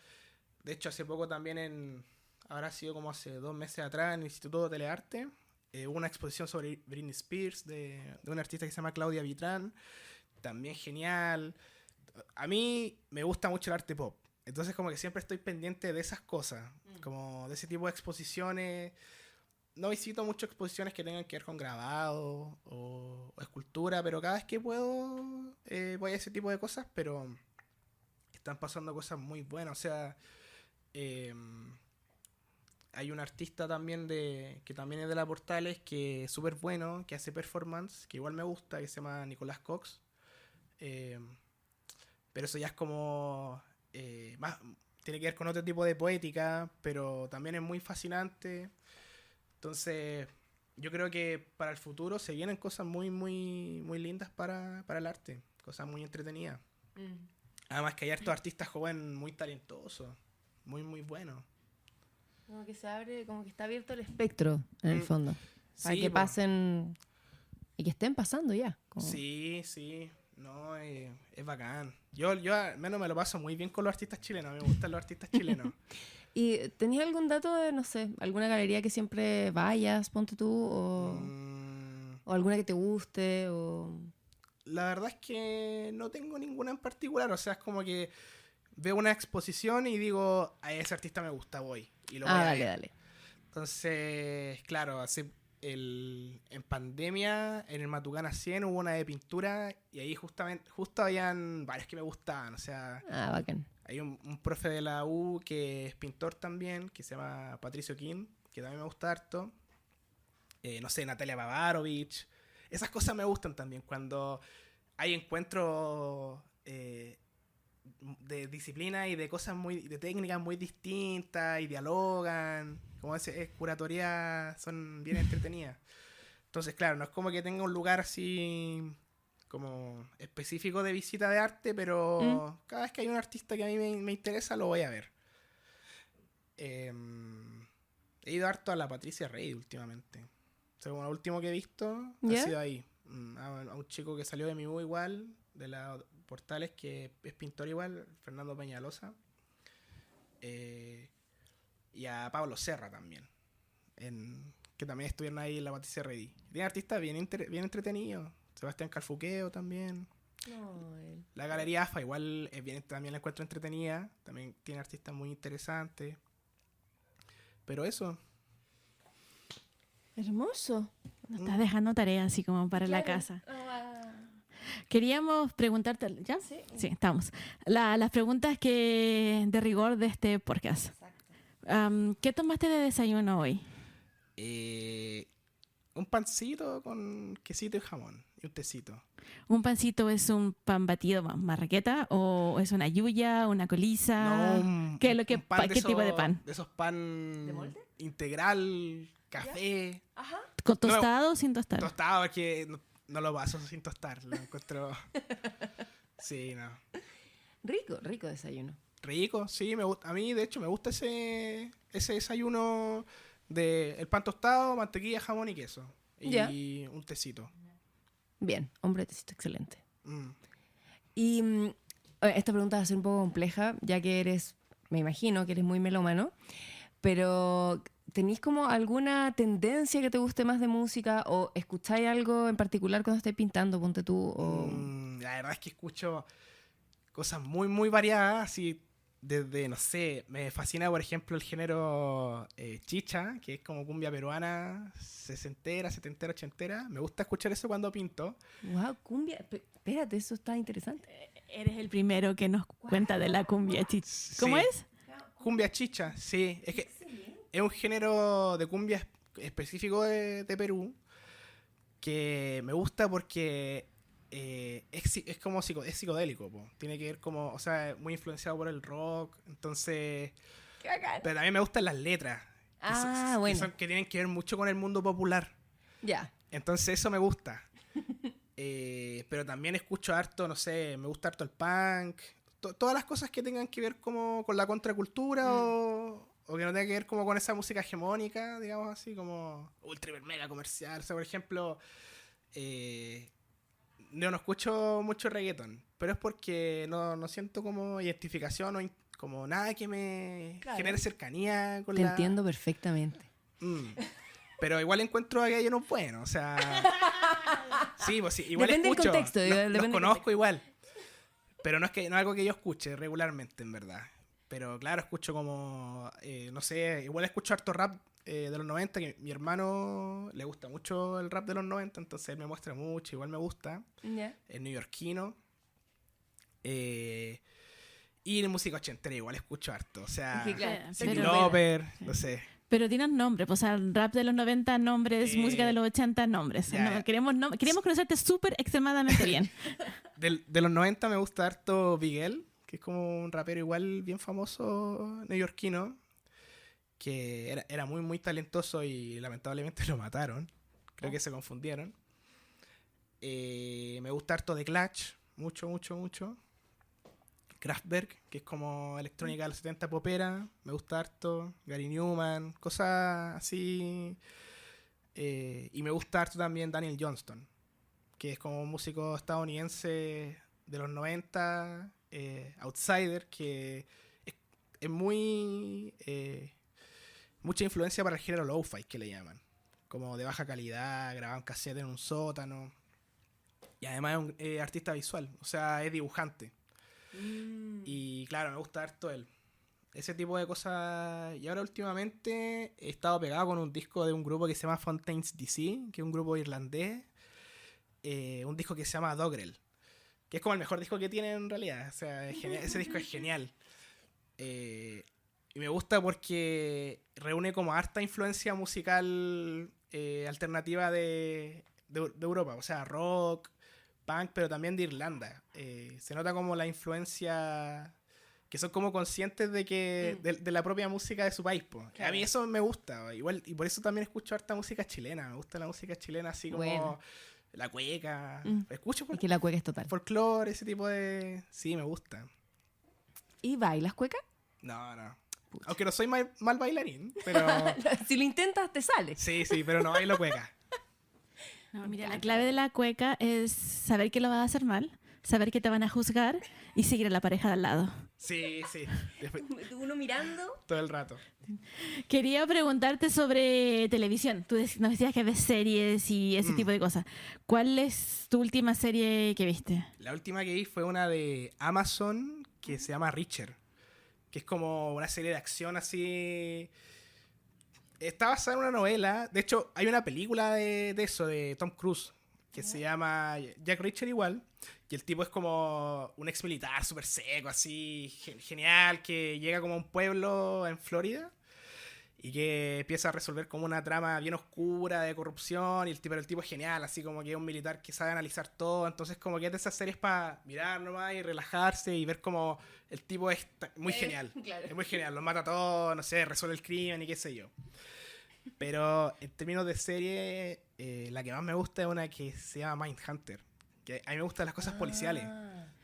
De hecho, hace poco también, ahora ha sido como hace 2 meses atrás, en el Instituto de Telearte, hubo una exposición sobre Britney Spears de una artista que se llama Claudia Vitrán, también genial. A mí me gusta mucho el arte pop, entonces como que siempre estoy pendiente de esas cosas, como de ese tipo de exposiciones. No visito muchas exposiciones que tengan que ver con grabado o escultura, pero cada vez que puedo voy a ese tipo de cosas, pero están pasando cosas muy buenas. O sea, hay un artista también que también es de la Portales, que es súper bueno, que hace performance, que igual me gusta, que se llama Nicolás Cox. Pero eso ya es como más, tiene que ver con otro tipo de poética, pero también es muy fascinante. Entonces, yo creo que para el futuro se vienen cosas muy, muy, muy lindas para el arte, cosas muy entretenidas. Además que hay hartos artistas jóvenes muy talentosos, muy, muy buenos.
Como que se abre, como que está abierto el espectro, en el fondo. Para
Sí,
que pasen y que estén pasando ya. Como...
Sí. No, es bacán. Yo al menos me lo paso muy bien con los artistas chilenos. Me gustan los artistas chilenos.
¿Y tenías algún dato de, no sé, alguna galería que siempre vayas, ponte tú, o alguna que te guste, o...?
La verdad es que no tengo ninguna en particular. O sea, es como que veo una exposición y digo, a ese artista me gusta, voy. Y lo voy a ver.
Dale.
Entonces, claro, en pandemia, en el Matucana 100 hubo una de pintura y ahí justo habían varios que me gustaban. O sea,
bacán.
hay un profe de la U que es pintor también, que se llama Patricio King, que también me gusta harto. No sé, Natalia Bavarovich. Esas cosas me gustan también, cuando hay encuentros de disciplina y de cosas de técnicas muy distintas y dialogan. Como es curatoría, son bien entretenidas. Entonces, claro, no es como que tenga un lugar así como específico de visita de arte, pero cada vez que hay un artista que a mí me interesa, lo voy a ver. He ido harto a la Patricia Rey últimamente. O sea, lo último que he visto ha sido ahí. A un chico que salió de mi U igual, de la Portales, que es pintor igual, Fernando Peñalosa. Y a Pablo Serra también, que también estuvieron ahí en la Patricia Rey. Tiene artistas bien entretenidos. Sebastián Calfuqueo también. La Galería AFA igual también la encuentro entretenida. También tiene artistas muy interesantes. Pero eso.
Hermoso.
Nos estás dejando tarea así como para la casa. Queríamos preguntarte, ¿ya? Sí, estamos. Las preguntas de rigor de este podcast. Exacto. ¿Qué tomaste de desayuno hoy?
Un pancito con quesito y jamón y un tecito.
¿Un pancito es un pan batido marraqueta o es una yuya, una coliza?
No,
¿Qué tipo de pan?
De esos pan
¿De molde?
Integral, café.
Ajá.
¿Con tostado o sin tostar?
Tostado, porque no lo paso sin tostar. Lo encuentro... Sí, no.
Rico desayuno.
Rico, sí. A mí, de hecho, me gusta ese desayuno de el pan tostado, mantequilla, jamón y queso. Y un tecito.
Bien, hombre, tecito, excelente. Y esta pregunta va a ser un poco compleja, ya que me imagino que eres muy melómano, pero ¿tenís como alguna tendencia que te guste más de música o escucháis algo en particular cuando estáis pintando, ponte tú?
La verdad es que escucho cosas muy, muy variadas, así desde, no sé, me fascina, por ejemplo, el género chicha, que es como cumbia peruana, sesentera, setentera, ochentera. Me gusta escuchar eso cuando pinto.
Wow, cumbia. Espérate, eso está interesante.
Eres el primero que nos cuenta de la cumbia chicha. ¿Cómo es?
Cumbia chicha, sí. Es que es un género de cumbia específico de Perú que me gusta porque es como es psicodélico, po. Tiene que ver como, o sea, muy influenciado por el rock, entonces...
¡Qué bacán!
Pero también me gustan las letras.
Bueno.
Que tienen que ver mucho con el mundo popular.
Ya.
Entonces eso me gusta. Pero también escucho harto, no sé, me gusta harto el punk. Todas las cosas que tengan que ver como con la contracultura o que no tengan que ver como con esa música hegemónica, digamos así, como ultra mega comercial. O sea, por ejemplo, no escucho mucho reggaeton, pero es porque no siento como identificación o como nada que me genere cercanía con
Te entiendo perfectamente.
Pero igual encuentro a aquellos buenos, o sea... Sí, pues sí, igual
depende
escucho.
Del contexto,
los conozco igual. Pero no es algo que yo escuche regularmente, en verdad. Pero claro, escucho como... no sé, igual escucho harto rap de los 90, que mi hermano le gusta mucho el rap de los 90, entonces él me muestra mucho, igual me gusta.
Yeah.
El neoyorquino. Y de música ochentera igual escucho harto. O sea,
claro,
Cyndi Lauper, no sé.
Pero tienen nombres, pues, o sea, rap de los 90, nombres, música de los 80, nombres.
Ya.
Queremos conocerte súper extremadamente bien.
De los 90 me gusta harto Bigel, que es como un rapero igual bien famoso neoyorquino, que era muy, muy talentoso y lamentablemente lo mataron. Creo que se confundieron. Me gusta harto The Clash, mucho, mucho, mucho. Kraftwerk, que es como electrónica de los 70 popera, me gusta harto. Gary Newman, cosas así. Y me gusta harto también Daniel Johnston, que es como un músico estadounidense de los 90, outsider, que es muy... mucha influencia para el género lo-fi, que le llaman. Como de baja calidad, grabado en cassette en un sótano. Y además es un artista visual, o sea, es dibujante. Y claro, me gusta harto él. Ese tipo de cosas. Y ahora últimamente he estado pegado con un disco de un grupo que se llama Fontaines DC, que es un grupo irlandés. Un disco que se llama Dogrel, que es como el mejor disco que tiene en realidad. O sea, ese disco es genial. Y me gusta porque reúne como harta influencia musical alternativa de Europa. O sea, rock, punk, pero también de Irlanda. Se nota como la influencia, que son como conscientes de que de la propia música de su país, po. Claro. A mí eso me gusta igual, y por eso también escucho harta música chilena. Me gusta la música chilena así como la cueca. Escucho
que la cueca es total.
Folclore, ese tipo de... Sí, me gusta.
¿Y bailas cueca?
No. Pucha. Aunque no soy mal bailarín, pero...
Si lo intentas, te sale.
Sí, pero no bailo cueca.
No, mira, la clave de la cueca es saber que lo vas a hacer mal, saber que te van a juzgar y seguir a la pareja de al lado.
Sí.
Uno mirando.
Todo el rato.
Quería preguntarte sobre televisión. Tú nos decías que ves series y ese tipo de cosas. ¿Cuál es tu última serie que viste?
La última que vi fue una de Amazon que se llama Reacher, que es como una serie de acción así... Está basada en una novela. De hecho, hay una película de eso, de Tom Cruise, que se llama Jack Reacher igual. Y el tipo es como un ex militar súper seco, así, genial, que llega como a un pueblo en Florida y que empieza a resolver como una trama bien oscura de corrupción. Y pero el tipo es genial, así como que es un militar que sabe analizar todo. Entonces como que es de esas series para mirar nomás y relajarse y ver como el tipo es muy genial. Claro. Es muy genial, lo mata todo, no sé, resuelve el crimen y qué sé yo. Pero en términos de serie, la que más me gusta es una que se llama Mindhunter. Que a mí me gustan las cosas policiales.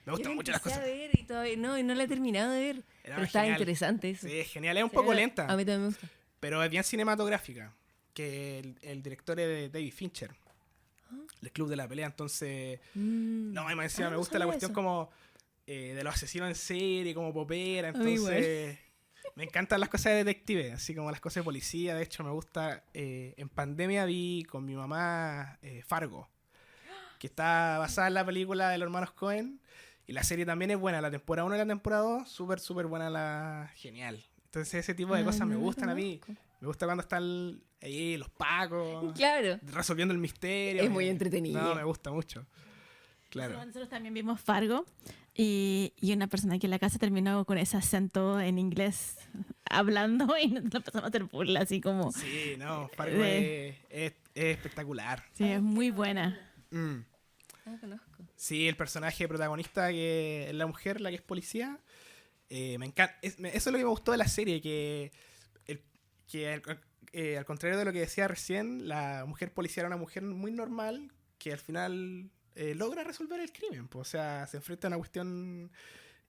Me gustan mucho las cosas.
A ver y todavía no la he terminado de ver. Pero está interesante eso.
Sí, es genial. Es un poco lenta.
A mí también me gusta.
Pero es bien cinematográfica. Que el director es de David Fincher. El Club de la Pelea. Entonces... No, más encima me gusta la cuestión como... de los asesinos en serie, como popera. Entonces... Me encantan las cosas de detective, así como las cosas de policía. De hecho, me gusta... en pandemia vi con mi mamá Fargo, que está basada en la película de los hermanos Coen. Y la serie también es buena. La temporada 1 y la temporada 2, súper, súper buena. Genial. Entonces ese tipo de cosas me gustan a mí. Me gusta cuando están ahí los pacos.
Claro.
Resolviendo el misterio.
Es muy entretenido.
No, me gusta mucho. Claro.
Nosotros también vimos Fargo y una persona aquí en la casa terminó con ese acento en inglés hablando y nos empezamos a hacer burla así como...
Sí, no, Fargo es espectacular.
Sí, es muy buena.
No la conozco.
Sí, el personaje protagonista, que es la mujer, la que es policía, me encanta. Eso es lo que me gustó de la serie, que al contrario de lo que decía recién, la mujer policía era una mujer muy normal, que al final logra resolver el crimen. Pues, o sea, se enfrenta a una cuestión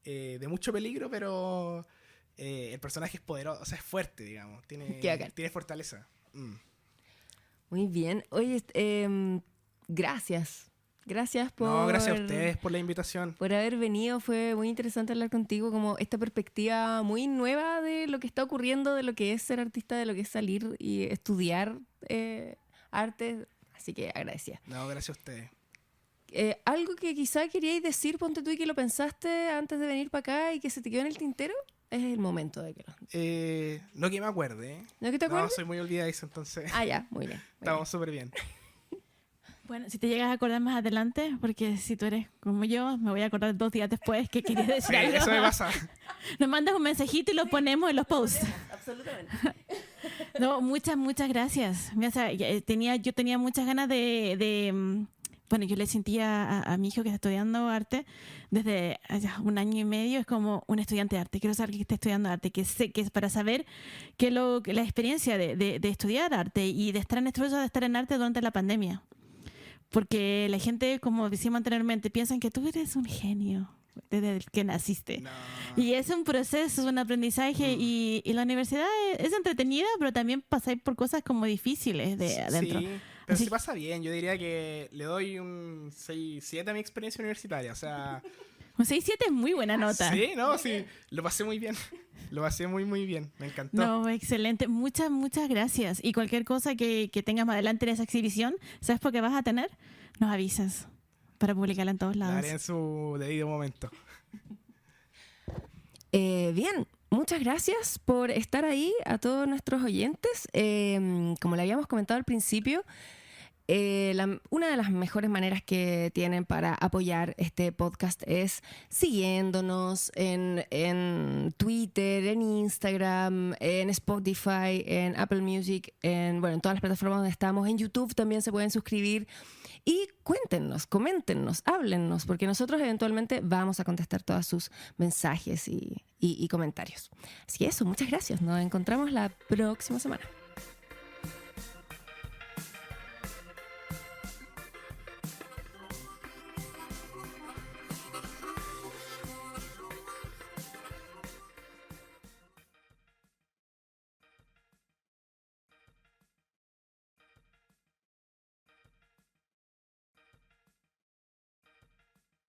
de mucho peligro, pero el personaje es poderoso, o sea, es fuerte, digamos. Tiene fortaleza.
Muy bien. Oye, gracias. Gracias por...
No, gracias a ustedes por la invitación.
Por haber venido. Fue muy interesante hablar contigo, como esta perspectiva muy nueva de lo que está ocurriendo, de lo que es ser artista, de lo que es salir y estudiar arte. Así que agradecida.
No, gracias a ustedes.
¿Algo que quizá queríais decir, ponte tú, y que lo pensaste antes de venir para acá y que se te quedó en el tintero? Es el momento de que lo...
No que me acuerde.
¿No que te acuerdes?
No, soy muy olvidadizo, entonces...
Ya, muy bien.
Estamos súper bien.
Bueno, si te llegas a acordar más adelante, porque si tú eres como yo, me voy a acordar 2 días después que querías decir
Sí,
algo.
eso me pasa.
Nos mandas un mensajito y lo ponemos en los posts.
Absolutamente.
No, muchas gracias. O sea, yo tenía muchas ganas bueno, yo le sentía a mi hijo que está estudiando arte desde 1 año y medio. Es como un estudiante de arte. Quiero saber que está estudiando arte, que sé que es para saber que la experiencia de estudiar arte y de estar en este proceso de estar en arte durante la pandemia. Porque la gente, como decíamos anteriormente, piensan que tú eres un genio desde el que naciste. No. Y es un proceso, es un aprendizaje y la universidad es entretenida, pero también pasáis por cosas como difíciles de adentro.
Sí, pero sí pasa bien. Yo diría que le doy un 6-7 a mi experiencia universitaria. O sea...
Un 6-7 es muy buena nota.
Sí, sí. Lo pasé muy bien. Lo pasé muy bien. Me encantó.
No, excelente. Muchas gracias. Y cualquier cosa que tengas más adelante en esa exhibición, ¿sabes por qué vas a tener? Nos avisas para publicarla en todos lados.
La haré en su debido momento.
Bien, muchas gracias por estar ahí a todos nuestros oyentes. Como le habíamos comentado al principio, una de las mejores maneras que tienen para apoyar este podcast es siguiéndonos en Twitter, en Instagram, en Spotify, en Apple Music, en todas las plataformas donde estamos. En YouTube también se pueden suscribir. Y cuéntenos, coméntenos, háblennos, porque nosotros eventualmente vamos a contestar todos sus mensajes y comentarios. Así que eso, muchas gracias. Nos encontramos la próxima semana.